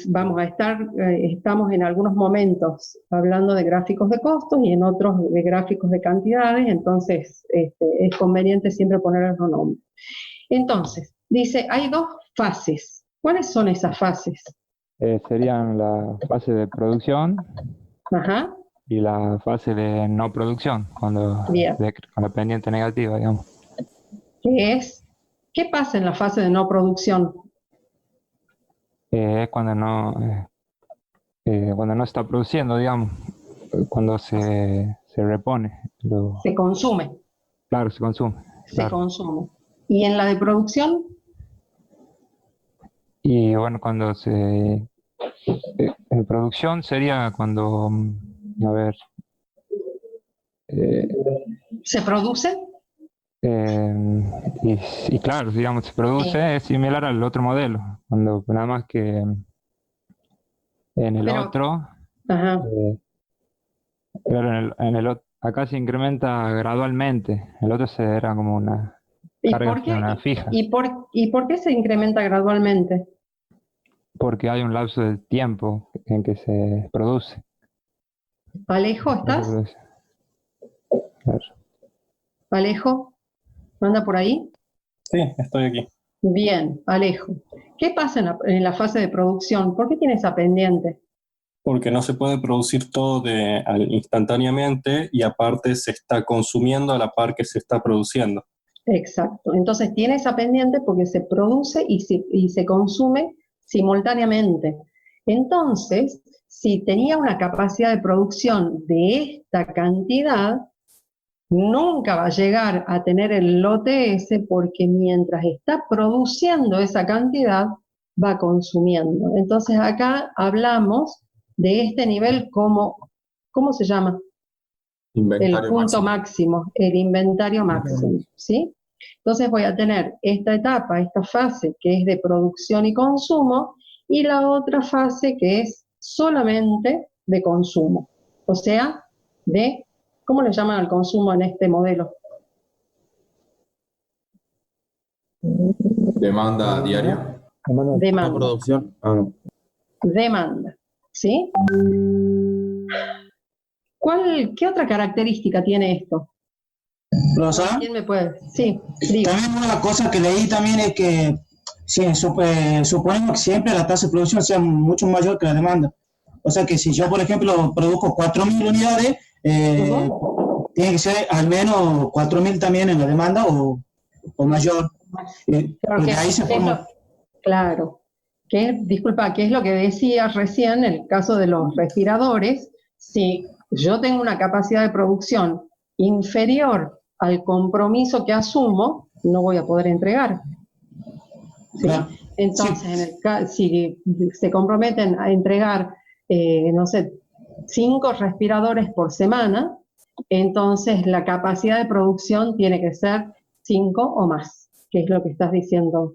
[SPEAKER 1] estamos en algunos momentos hablando de gráficos de costos y en otros de gráficos de cantidades, entonces es conveniente siempre poner los nombres. Entonces, dice, hay dos fases. ¿Cuáles son esas fases?
[SPEAKER 7] Serían la fase de producción y la fase de no producción, con la pendiente negativa, digamos.
[SPEAKER 1] ¿Qué pasa en la fase de no producción?
[SPEAKER 7] Es cuando no está produciendo, digamos, cuando se repone.
[SPEAKER 1] Se consume.
[SPEAKER 7] Claro, se consume.
[SPEAKER 1] Se consume. ¿Y en la de producción?
[SPEAKER 7] Y bueno, en producción sería cuando,
[SPEAKER 1] ¿se produce?
[SPEAKER 7] Y claro, digamos, se produce, es similar al otro modelo, cuando nada más que en el otro,
[SPEAKER 13] acá se incrementa gradualmente. El otro era como una
[SPEAKER 1] ¿Y
[SPEAKER 13] carga
[SPEAKER 1] por qué,
[SPEAKER 13] fija.
[SPEAKER 1] y por qué se incrementa gradualmente?
[SPEAKER 13] Porque hay un lapso de tiempo en que se produce.
[SPEAKER 1] Alejo,
[SPEAKER 13] No se
[SPEAKER 1] ¿estás?
[SPEAKER 13] produce. Claro.
[SPEAKER 1] Alejo, ¿anda por ahí?
[SPEAKER 16] Sí, estoy aquí.
[SPEAKER 1] Bien, Alejo. ¿Qué pasa en la fase de producción? ¿Por qué tiene esa pendiente?
[SPEAKER 16] Porque no se puede producir todo instantáneamente y aparte se está consumiendo a la par que se está produciendo.
[SPEAKER 1] Exacto. Entonces tiene esa pendiente porque se produce y se consume simultáneamente. Entonces, si tenía una capacidad de producción de esta cantidad, nunca va a llegar a tener el lote ese porque mientras está produciendo esa cantidad, va consumiendo. Entonces acá hablamos de este nivel como, ¿cómo se llama?
[SPEAKER 4] Inventario
[SPEAKER 1] El punto máximo, el inventario máximo, ¿sí? Entonces voy a tener esta etapa, esta fase que es de producción y consumo, y la otra fase que es solamente de consumo, o sea, de, ¿cómo le llaman al consumo en este modelo?
[SPEAKER 4] Demanda diaria.
[SPEAKER 1] Demanda.
[SPEAKER 5] Producción. Ah, no.
[SPEAKER 1] Demanda, ¿sí? ¿Qué otra característica tiene esto?
[SPEAKER 6] ¿Rosa?
[SPEAKER 1] ¿Quién me puede? Sí, digo.
[SPEAKER 6] También una cosa que leí también es que sí, suponemos que siempre la tasa de producción sea mucho mayor que la demanda. O sea que si yo, por ejemplo, produzco 4.000 unidades, tiene que ser al menos 4.000 también en la demanda o mayor. Porque ahí se forma...
[SPEAKER 1] Claro. Disculpa, ¿qué es lo que decía recién en el caso de los respiradores? Si yo tengo una capacidad de producción inferior al compromiso que asumo, no voy a poder entregar. ¿Sí? Entonces, si se comprometen a entregar, no sé, 5 respiradores por semana, entonces la capacidad de producción tiene que ser 5 o más, que es lo que estás diciendo,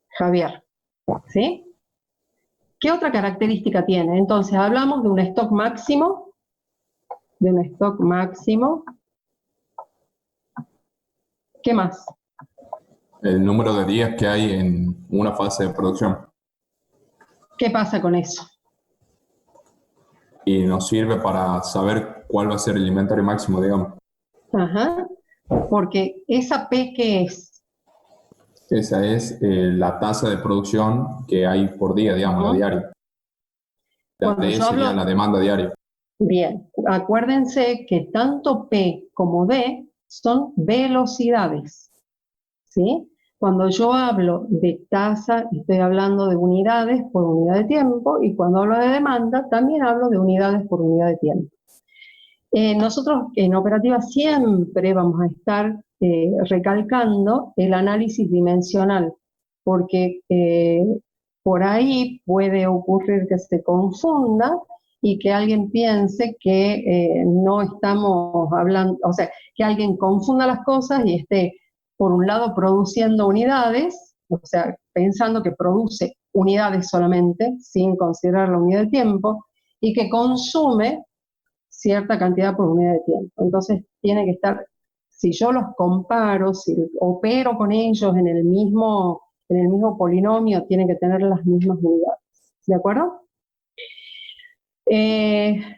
[SPEAKER 1] Javier. ¿Sí? ¿Qué otra característica tiene? Entonces, hablamos de un stock máximo, ¿Qué más?
[SPEAKER 4] El número de días que hay en una fase de producción.
[SPEAKER 1] ¿Qué pasa con eso?
[SPEAKER 4] Y nos sirve para saber cuál va a ser el inventario máximo, digamos.
[SPEAKER 1] Ajá. Porque esa P, ¿qué es?
[SPEAKER 4] Esa es la tasa de producción que hay por día, digamos, la diaria. La
[SPEAKER 1] Cuando
[SPEAKER 4] D
[SPEAKER 1] yo
[SPEAKER 4] sería
[SPEAKER 1] hablo-
[SPEAKER 4] la demanda diaria.
[SPEAKER 1] Bien, acuérdense que tanto P como D son velocidades, ¿sí? Cuando yo hablo de tasa, estoy hablando de unidades por unidad de tiempo, y cuando hablo de demanda, también hablo de unidades por unidad de tiempo. Nosotros en operativa siempre vamos a estar recalcando el análisis dimensional, porque por ahí puede ocurrir que se confunda y que alguien piense que no estamos hablando, o sea, que alguien confunda las cosas y esté, por un lado, produciendo unidades, o sea, pensando que produce unidades solamente, sin considerar la unidad de tiempo, y que consume cierta cantidad por unidad de tiempo. Entonces, tiene que estar, si yo los comparo, si opero con ellos en el mismo polinomio, tienen que tener las mismas unidades. ¿De acuerdo? ¿Qué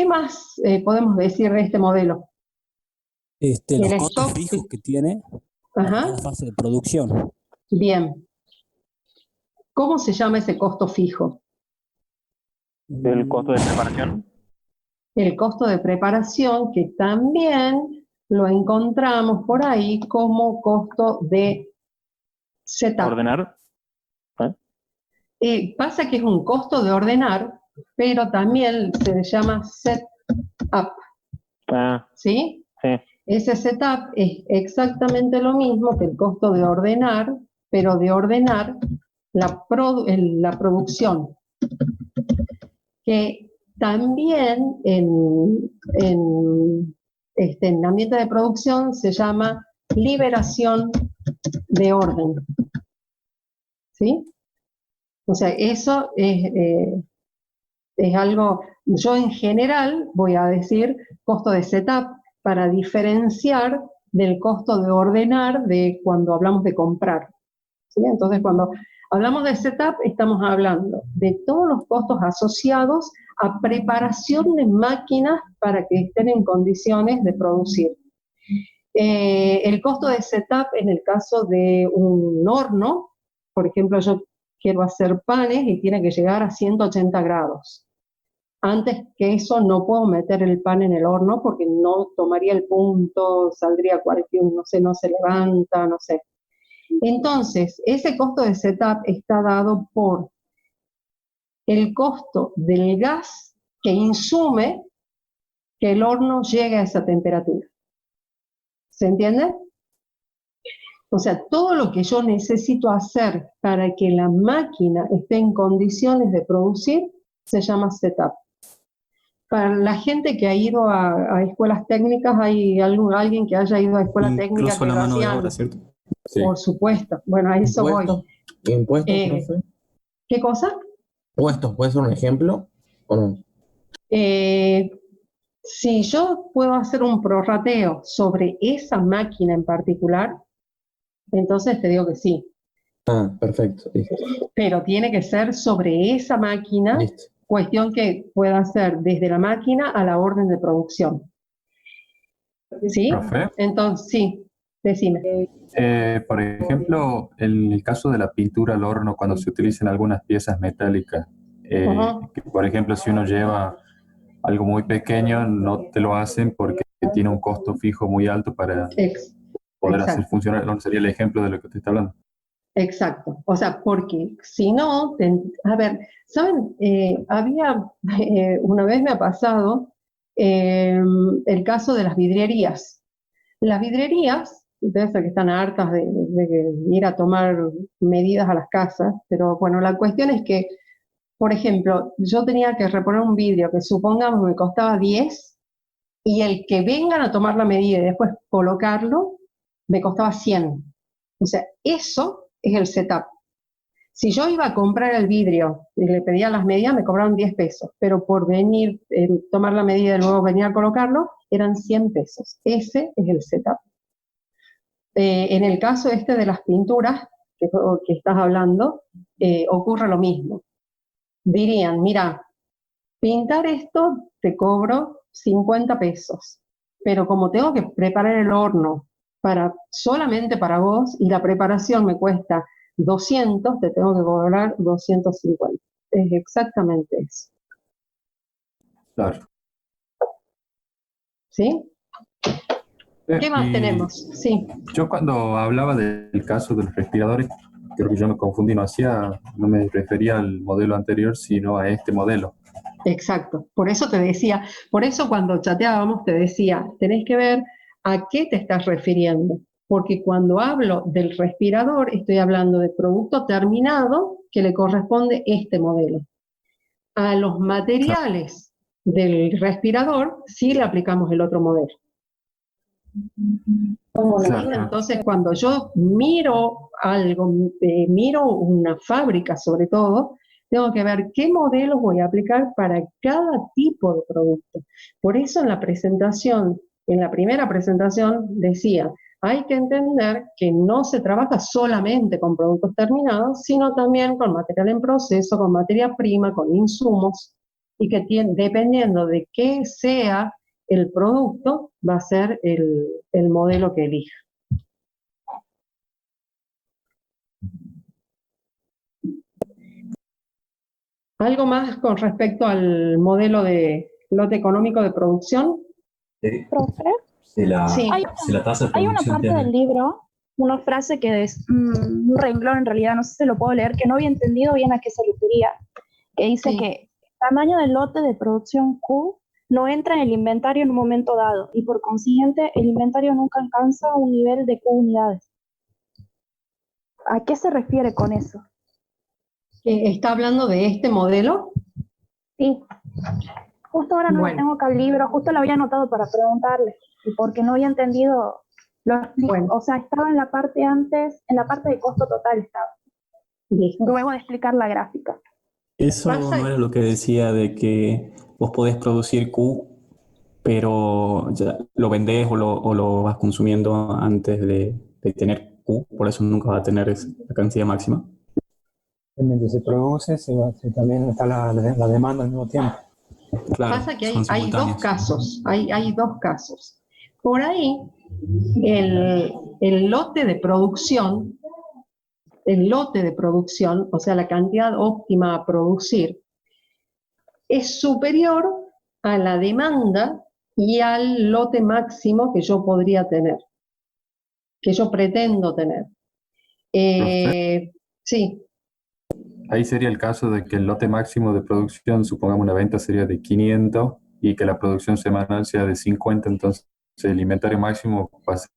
[SPEAKER 1] más podemos decir de este modelo?
[SPEAKER 22] Los costos fijos que tiene en la fase de producción.
[SPEAKER 1] Bien. ¿Cómo se llama ese costo fijo?
[SPEAKER 12] ¿El costo de preparación?
[SPEAKER 1] El costo de preparación, que también lo encontramos por ahí como costo de setup.
[SPEAKER 12] ¿Ordenar?
[SPEAKER 1] Pasa que es un costo de ordenar, pero también se le llama setup. ¿Sí?
[SPEAKER 12] Sí.
[SPEAKER 1] Ese setup es exactamente lo mismo que el costo de ordenar, pero de ordenar la producción. Que también en ambiente de producción se llama liberación de orden. ¿Sí? O sea, eso es Es algo, yo en general voy a decir costo de setup para diferenciar del costo de ordenar de cuando hablamos de comprar. ¿Sí? Entonces, cuando hablamos de setup, estamos hablando de todos los costos asociados a preparación de máquinas para que estén en condiciones de producir. El costo de setup en el caso de un horno, por ejemplo, yo quiero hacer panes y tiene que llegar a 180 grados. Antes que eso no puedo meter el pan en el horno porque no tomaría el punto, saldría cualquier, no sé, no se levanta, no sé. Entonces, ese costo de setup está dado por el costo del gas que insume que el horno llegue a esa temperatura. ¿Se entiende? O sea, todo lo que yo necesito hacer para que la máquina esté en condiciones de producir se llama setup. Para la gente que ha ido a escuelas técnicas, ¿hay alguien que haya ido a escuela técnica?
[SPEAKER 18] Incluso la mano de obra, ¿cierto?
[SPEAKER 3] Sí.
[SPEAKER 1] Por supuesto. Bueno, a eso voy.
[SPEAKER 5] ¿Impuestos, profe?
[SPEAKER 1] ¿Qué cosa?
[SPEAKER 5] ¿Impuestos puede ser un ejemplo o no?
[SPEAKER 1] Si yo puedo hacer un prorrateo sobre esa máquina en particular, entonces te digo que sí.
[SPEAKER 5] Ah, perfecto. Listo.
[SPEAKER 1] Pero tiene que ser sobre esa máquina.
[SPEAKER 5] Listo.
[SPEAKER 1] Cuestión que pueda ser desde la máquina a la orden de producción. ¿Sí?
[SPEAKER 10] ¿Profe?
[SPEAKER 1] Entonces, sí, decime.
[SPEAKER 10] Por ejemplo, en el caso de la pintura al horno, cuando se utilizan algunas piezas metálicas, que, por ejemplo, si uno lleva algo muy pequeño, no te lo hacen porque tiene un costo fijo muy alto para poder hacer funcionar. ¿No sería el ejemplo de lo que usted está hablando?
[SPEAKER 1] Exacto, o sea, porque si no, a ver, ¿saben? Una vez me ha pasado el caso de las vidrierías. Las vidrierías, debe ser que están hartas de ir a tomar medidas a las casas, pero bueno, la cuestión es que, por ejemplo, yo tenía que reponer un vidrio que supongamos me costaba 10 y el que vengan a tomar la medida y después colocarlo me costaba 100. O sea, eso es el setup. Si yo iba a comprar el vidrio y le pedía las medidas, me cobraron 10 pesos, pero por venir, tomar la medida y luego venir a colocarlo, eran 100 pesos. Ese es el setup. En el caso este de las pinturas que estás hablando, ocurre lo mismo. Dirían, mira, pintar esto te cobro 50 pesos, pero como tengo que preparar el horno solamente para vos y la preparación me cuesta 200, te tengo que cobrar 250. Es exactamente eso.
[SPEAKER 10] Claro.
[SPEAKER 1] ¿Sí? ¿Qué más tenemos? Sí.
[SPEAKER 10] Yo cuando hablaba del caso de los respiradores, creo que yo me confundí, no me refería al modelo anterior, sino a este modelo.
[SPEAKER 1] Exacto. Por eso te decía, por eso cuando chateábamos te decía, tenés que ver a qué te estás refiriendo. Porque cuando hablo del respirador, estoy hablando de producto terminado que le corresponde este modelo. A los materiales del respirador sí le aplicamos el otro modelo. Entonces, cuando yo miro algo, miro una fábrica sobre todo, tengo que ver qué modelos voy a aplicar para cada tipo de producto. Por eso en la presentación, en la primera presentación decía, hay que entender que no se trabaja solamente con productos terminados, sino también con material en proceso, con materia prima, con insumos, y que dependiendo de qué sea el producto, va a ser el modelo que elija. ¿Algo más con respecto al modelo de lote económico de producción?
[SPEAKER 2] ¿Profe?
[SPEAKER 1] Sí.
[SPEAKER 2] Hay una parte del libro, una frase que es un renglón en realidad, no sé si lo puedo leer, que no había entendido bien a qué se refería, que dice que el tamaño del lote de producción Q no entra en el inventario en un momento dado y por consiguiente el inventario nunca alcanza un nivel de Q unidades. ¿A qué se refiere con eso?
[SPEAKER 1] ¿Está hablando de este modelo?
[SPEAKER 2] Sí. Justo ahora no lo tengo acá el libro, justo lo había anotado para preguntarle, y porque no había entendido, o sea, estaba en la parte antes, en la parte de costo total estaba.
[SPEAKER 1] Listo.
[SPEAKER 2] Luego de explicar la gráfica.
[SPEAKER 18] Eso no era lo que decía de que vos podés producir Q, pero ya lo vendés o lo vas consumiendo antes de tener Q, por eso nunca va a tener la cantidad máxima.
[SPEAKER 11] Mientras se produce, también está la demanda al mismo tiempo.
[SPEAKER 18] Claro,
[SPEAKER 1] pasa que hay dos casos, hay dos casos. Por ahí, el lote de producción, o sea, la cantidad óptima a producir, es superior a la demanda y al lote máximo que yo podría tener, que yo pretendo tener. Sí.
[SPEAKER 10] Ahí sería el caso de que el lote máximo de producción, supongamos una venta sería de 500 y que la producción semanal sea de 50, entonces el inventario máximo va a ser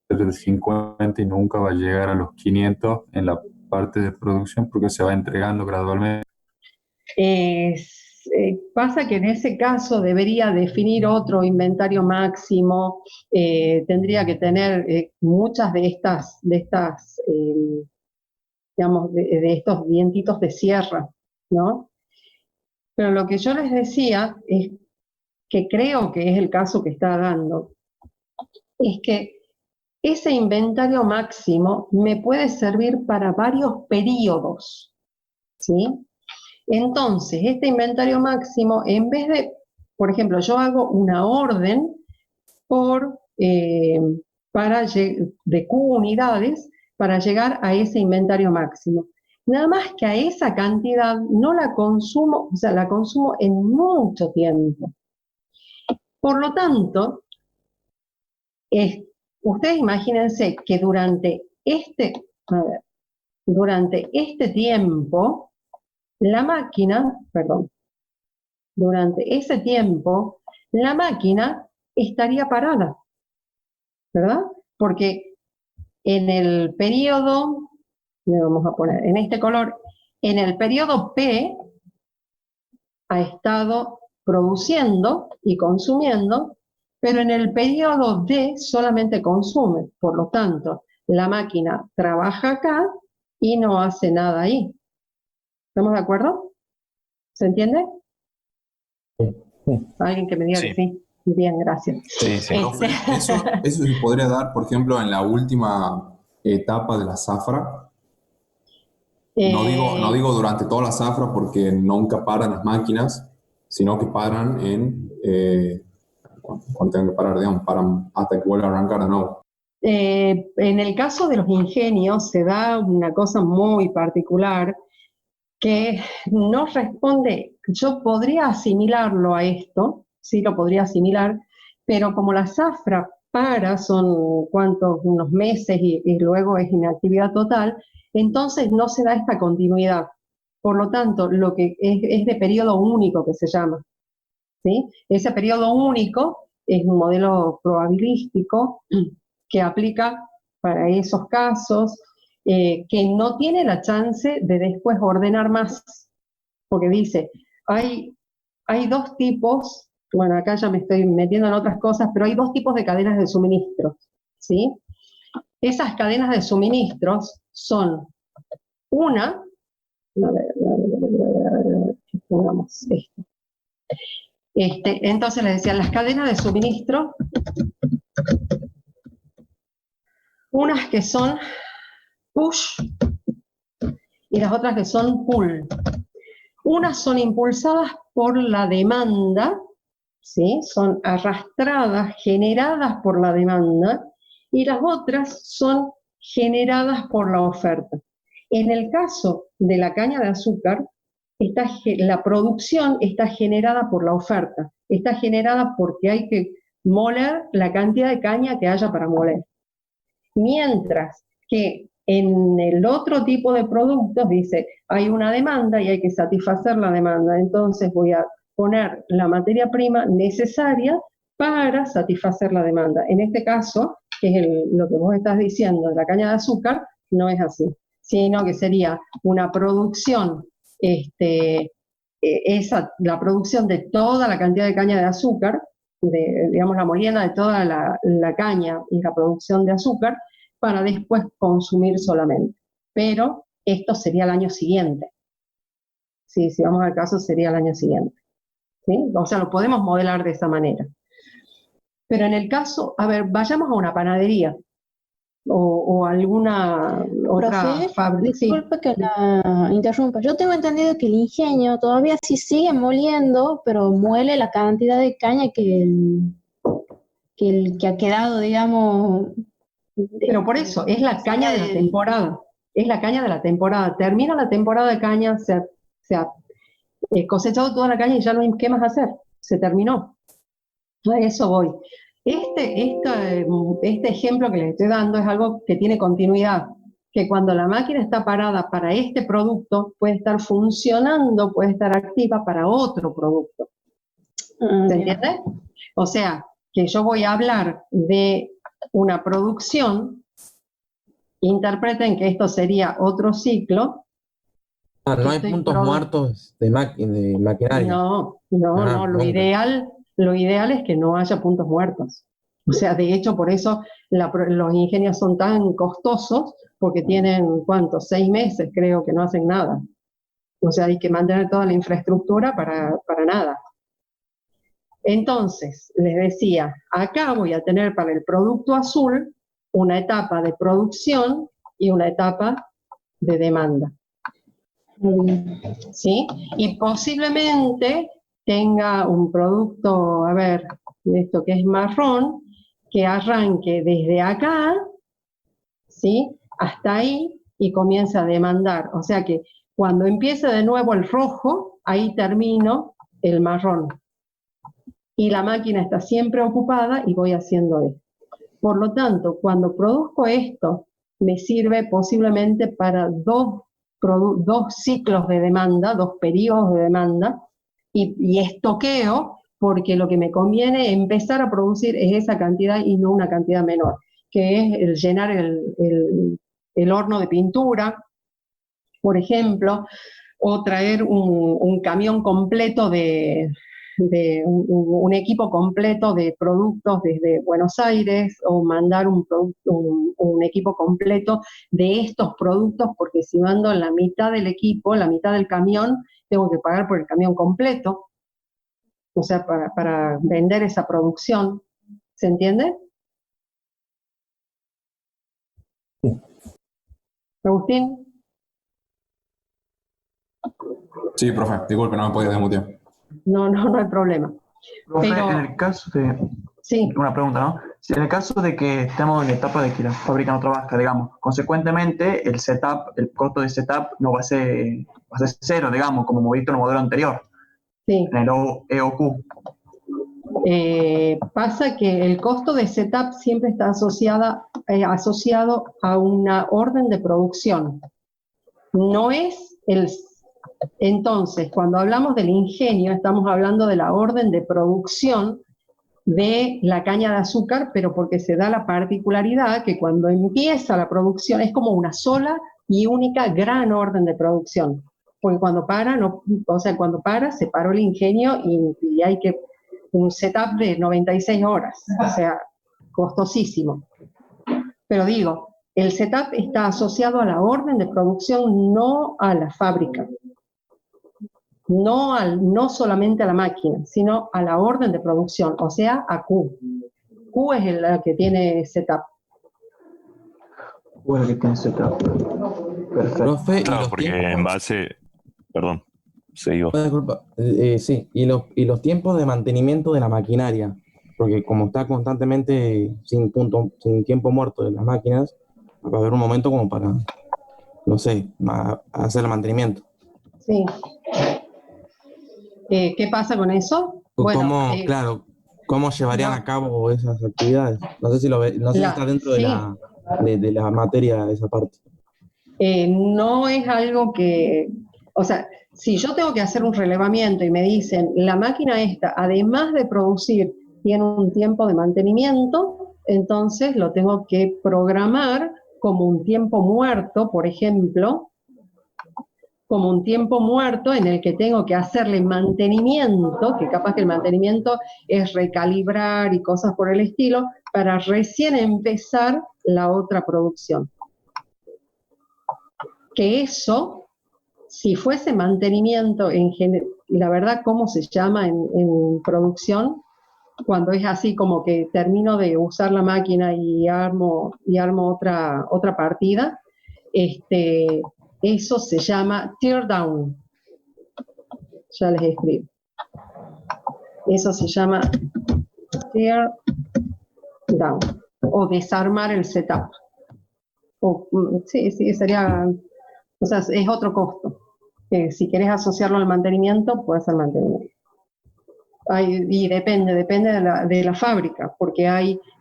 [SPEAKER 10] de 50 y nunca va a llegar a los 500 en la parte de producción porque se va entregando gradualmente.
[SPEAKER 1] Pasa que en ese caso debería definir otro inventario máximo, tendría que tener muchas de estas digamos, de estos vientitos de sierra, ¿no? Pero lo que yo les decía es que creo que es el caso que está dando, es que ese inventario máximo me puede servir para varios periodos, ¿sí? Entonces, este inventario máximo, en vez de, por ejemplo, yo hago una orden de Q unidades para llegar a ese inventario máximo. Nada más que a esa cantidad no la consumo, o sea, la consumo en mucho tiempo. Por lo tanto, ustedes imagínense que durante este tiempo, durante ese tiempo, la máquina estaría parada, ¿verdad? Porque en el periodo, le vamos a poner en este color, en el periodo P ha estado produciendo y consumiendo, pero en el periodo D solamente consume. Por lo tanto, la máquina trabaja acá y no hace nada ahí. ¿Estamos de acuerdo? ¿Se entiende? Alguien que me diga que sí. Bien, gracias.
[SPEAKER 4] Eso se podría dar, por ejemplo, en la última etapa de la zafra. No digo durante toda la zafra porque nunca paran las máquinas, sino que paran cuando tengan que parar, digamos, paran hasta que vuelva a arrancar de nuevo.
[SPEAKER 1] En el caso de los ingenios se da una cosa muy particular que no responde. Yo podría asimilarlo a esto, sí lo podría asimilar, pero como la zafra son unos meses y luego es inactividad total, entonces no se da esta continuidad. Por lo tanto, lo que es de periodo único que se llama, ¿sí? Ese periodo único es un modelo probabilístico que aplica para esos casos, que no tiene la chance de después ordenar más, porque dice, hay dos tipos, bueno, acá ya me estoy metiendo en otras cosas, pero hay dos tipos de cadenas de suministro, ¿sí? Esas cadenas de suministros son una, pongamos esto. Entonces les decía, las cadenas de suministro, unas que son push y las otras que son pull. Unas son impulsadas por la demanda, ¿sí? Son arrastradas, generadas por la demanda, y las otras son generadas por la oferta. En el caso de la caña de azúcar, la producción está generada por la oferta, está generada porque hay que moler la cantidad de caña que haya para moler. Mientras que en el otro tipo de productos dice, hay una demanda y hay que satisfacer la demanda, entonces voy a poner la materia prima necesaria para satisfacer la demanda. En este caso, que es lo que vos estás diciendo de la caña de azúcar, no es así, sino que sería una producción, la producción de toda la cantidad de caña de azúcar, digamos la molienda de toda la caña y la producción de azúcar, para después consumir solamente. Pero esto sería el año siguiente. si vamos al caso sería el año siguiente. ¿Sí? O sea, lo podemos modelar de esa manera. Pero en el caso, a ver, vayamos a una panadería o alguna otra fábrica.
[SPEAKER 8] Disculpe que la interrumpa. Yo tengo entendido que el ingenio todavía sí sigue moliendo, pero muele la cantidad de caña que ha quedado, digamos.
[SPEAKER 1] Pero por eso, es la caña de la temporada. Es la caña de la temporada. Termina la temporada de caña, se ha cosechado toda la caña y ya no hay qué más hacer. Se terminó. A eso voy. Este ejemplo que les estoy dando es algo que tiene continuidad, que cuando la máquina está parada para este producto, puede estar funcionando, puede estar activa para otro producto. ¿Se entiende? O sea, que yo voy a hablar de una producción, interpreten que esto sería otro ciclo.
[SPEAKER 5] No hay puntos muertos de maquinaria.
[SPEAKER 1] No, lo ideal es que no haya puntos muertos. O sea, de hecho, por eso los ingenios son tan costosos, porque tienen, ¿cuántos? 6 meses, creo, que no hacen nada. O sea, hay que mantener toda la infraestructura para nada. Entonces, les decía, acá voy a tener para el producto azul una etapa de producción y una etapa de demanda. ¿Sí? Y posiblemente tenga un producto, a ver, esto que es marrón, que arranque desde acá, ¿sí? Hasta ahí y comience a demandar. O sea que cuando empiece de nuevo el rojo, ahí termino el marrón. Y la máquina está siempre ocupada y voy haciendo esto. Por lo tanto, cuando produzco esto, me sirve posiblemente para dos ciclos de demanda, 2 periodos de demanda, y estoqueo, porque lo que me conviene empezar a producir es esa cantidad y no una cantidad menor, que es el llenar el horno de pintura, por ejemplo, o traer un camión completo un equipo completo de productos desde Buenos Aires, o mandar un equipo completo de estos productos, porque si mando la mitad del equipo, la mitad del camión, tengo que pagar por el camión completo, o sea, para vender esa producción. ¿Se entiende? ¿Agustín?
[SPEAKER 4] Sí, profe, disculpe, no me podía desmutear.
[SPEAKER 1] No hay problema.
[SPEAKER 15] Profe,
[SPEAKER 1] Pero,
[SPEAKER 15] en el caso de...
[SPEAKER 1] Sí.
[SPEAKER 15] Una pregunta, ¿no? Si en el caso de que estemos en la etapa de que la fábrica no trabaja, digamos, consecuentemente el costo de setup no va a ser cero, digamos, como hemos visto en el modelo anterior.
[SPEAKER 1] Sí.
[SPEAKER 15] En el EOQ.
[SPEAKER 1] Pasa que el costo de setup siempre está asociado a una orden de producción. No es Entonces, cuando hablamos del ingenio, estamos hablando de la orden de producción de la caña de azúcar, pero porque se da la particularidad que cuando empieza la producción es como una sola y única gran orden de producción. Porque cuando para, se paró el ingenio y hay que un setup de 96 horas, o sea, costosísimo. Pero digo, el setup está asociado a la orden de producción, no a la fábrica. No solamente a la máquina, sino a la orden de producción, o sea, a Q. Q es el que tiene setup.
[SPEAKER 15] Q es el que tiene setup. Perfecto.
[SPEAKER 5] Profe,
[SPEAKER 14] claro, porque en base... Perdón, seguimos.
[SPEAKER 5] Disculpa. Sí, y los tiempos de mantenimiento de la maquinaria, porque como está constantemente sin tiempo muerto de las máquinas, va a haber un momento como para, no sé, hacer el mantenimiento.
[SPEAKER 1] Sí. ¿Qué pasa con eso? Bueno,
[SPEAKER 5] ¿Cómo llevarían a cabo esas actividades? No sé si está dentro de la materia esa parte.
[SPEAKER 1] No es algo que, o sea, si yo tengo que hacer un relevamiento y me dicen, la máquina esta, además de producir, tiene un tiempo de mantenimiento, entonces lo tengo que programar como un tiempo muerto, por ejemplo, como un tiempo muerto en el que tengo que hacerle mantenimiento, que capaz que el mantenimiento es recalibrar y cosas por el estilo, para recién empezar la otra producción. Que eso Si fuese mantenimiento, la verdad, ¿cómo se llama en producción? Cuando es así como que termino de usar la máquina y armo otra partida, eso se llama tear down. Ya les escribo. Eso se llama tear down o desarmar el setup. Sí, sería, o sea, es otro costo. Si querés asociarlo al mantenimiento, puede ser mantenimiento. Y depende de la fábrica, porque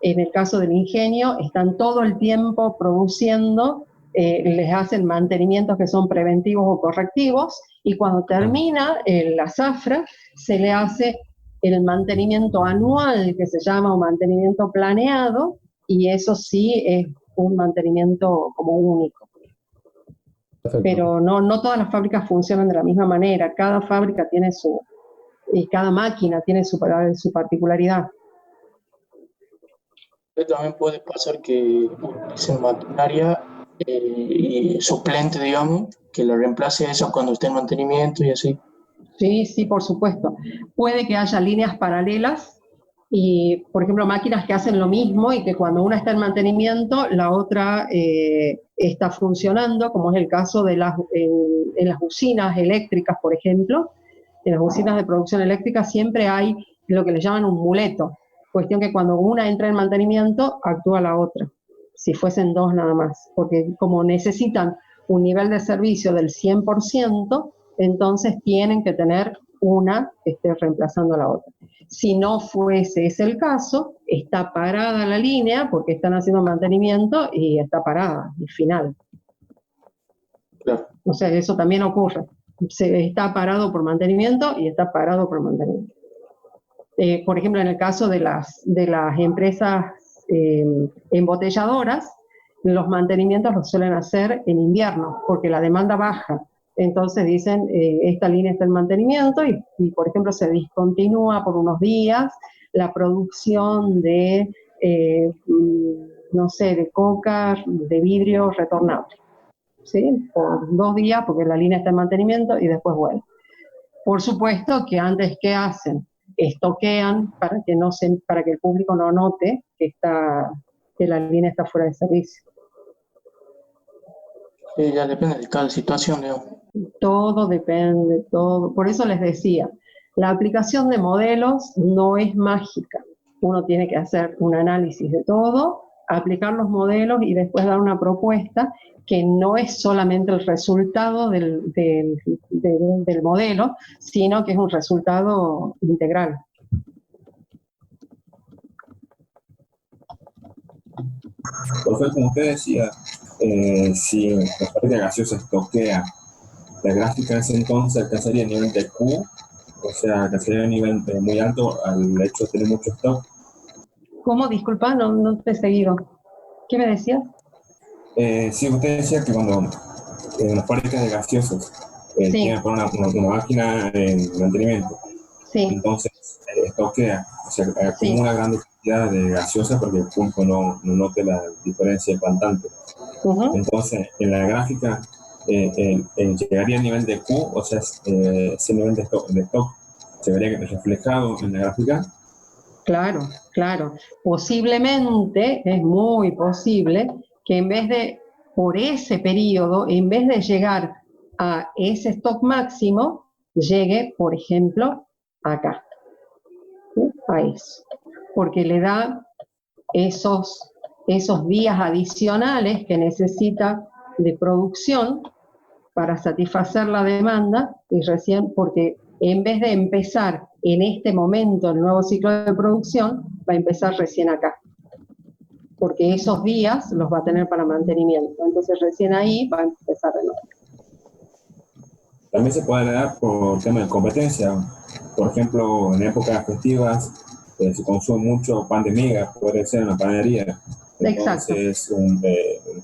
[SPEAKER 1] en el caso del ingenio, están todo el tiempo produciendo, les hacen mantenimientos que son preventivos o correctivos, y cuando termina la zafra, se le hace el mantenimiento anual, que se llama un mantenimiento planeado, y eso sí es un mantenimiento como único. Perfecto. Pero no todas las fábricas funcionan de la misma manera, cada fábrica tiene y cada máquina tiene su particularidad.
[SPEAKER 17] También puede pasar que utilicen maquinaria y suplente, digamos, que la reemplace a eso cuando esté en mantenimiento y así.
[SPEAKER 1] Sí, por supuesto. Puede que haya líneas paralelas y, por ejemplo, máquinas que hacen lo mismo y que cuando una está en mantenimiento, la otra está funcionando, como es el caso en las usinas eléctricas, por ejemplo. En las usinas de producción eléctrica siempre hay lo que le llaman un muleto, cuestión que cuando una entra en mantenimiento, actúa la otra, si fuesen dos nada más, porque como necesitan un nivel de servicio del 100%, entonces tienen que tener una que esté reemplazando a la otra. Si no fuese ese el caso, está parada la línea porque están haciendo mantenimiento y está parada, y final. Claro. O sea, eso también ocurre. Está parado por mantenimiento y está parado por mantenimiento. Por ejemplo, en el caso de las empresas embotelladoras, los mantenimientos los suelen hacer en invierno, porque la demanda baja. Entonces dicen, esta línea está en mantenimiento y, por ejemplo, se discontinúa por unos días la producción de, no sé, de coca, de vidrio retornable. ¿Sí? Por 2 días, porque la línea está en mantenimiento y después vuelve. Por supuesto que antes, ¿qué hacen? Estoquean para que el público no note que la línea está fuera de servicio.
[SPEAKER 17] Sí, ya depende de cada situación, digamos.
[SPEAKER 1] Todo depende, todo. Por eso les decía, la aplicación de modelos no es mágica. Uno tiene que hacer un análisis de todo, aplicar los modelos y después dar una propuesta que no es solamente el resultado del modelo, sino que es un resultado integral.
[SPEAKER 9] Profe, como usted decía, si la fábrica gaseosa estoquea, la gráfica en ese entonces alcanzaría el nivel de Q, o sea, alcanzaría un nivel muy alto al hecho de tener mucho stock.
[SPEAKER 1] ¿Cómo? Disculpa, no te he seguido. ¿Qué me decías?
[SPEAKER 9] Sí, usted decía que cuando en las fábricas de gaseosas tienen una máquina en mantenimiento, entonces estoquea, o sea, acumula gran cantidad de gaseosas porque el pulpo no note la diferencia impactante. Entonces, en la gráfica llegaría al nivel de Q, o sea, ese nivel de stock se vería reflejado en la gráfica.
[SPEAKER 1] Claro. Posiblemente, es muy posible, que por ese periodo, en vez de llegar a ese stock máximo, llegue, por ejemplo, acá. ¿Sí? A eso. Porque le da esos días adicionales que necesita de producción para satisfacer la demanda, y recién, porque en vez de empezar en este momento el nuevo ciclo de producción, va a empezar recién acá. Porque esos días los va a tener para mantenimiento. Entonces recién ahí va a empezar de nuevo.
[SPEAKER 9] También se puede dar por tema de competencia. Por ejemplo, en épocas festivas se consume mucho pan de miga, puede ser en la panadería. Entonces, un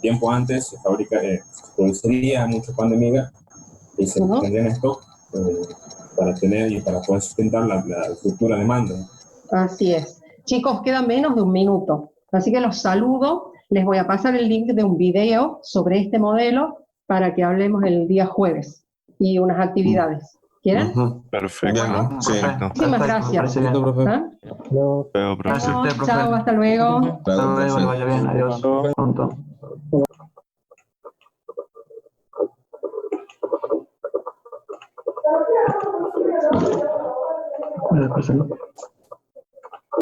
[SPEAKER 9] tiempo antes se produciría mucho pan de miga y se tendría en stock para tener y para poder sustentar la futura demanda.
[SPEAKER 1] Así es. Chicos, queda menos de 1 minuto. Así que los saludo. Les voy a pasar el link de un video sobre este modelo para que hablemos el día jueves. y unas actividades. ¿Quieren?
[SPEAKER 14] Perfecto. Sí.
[SPEAKER 1] Muchísimas gracias. ¿Ah?
[SPEAKER 15] Gracias a usted, profe.
[SPEAKER 1] Chao, hasta luego.
[SPEAKER 15] Hasta luego, que vaya bien, adiós. Pronto. ¿Puede pasarlo?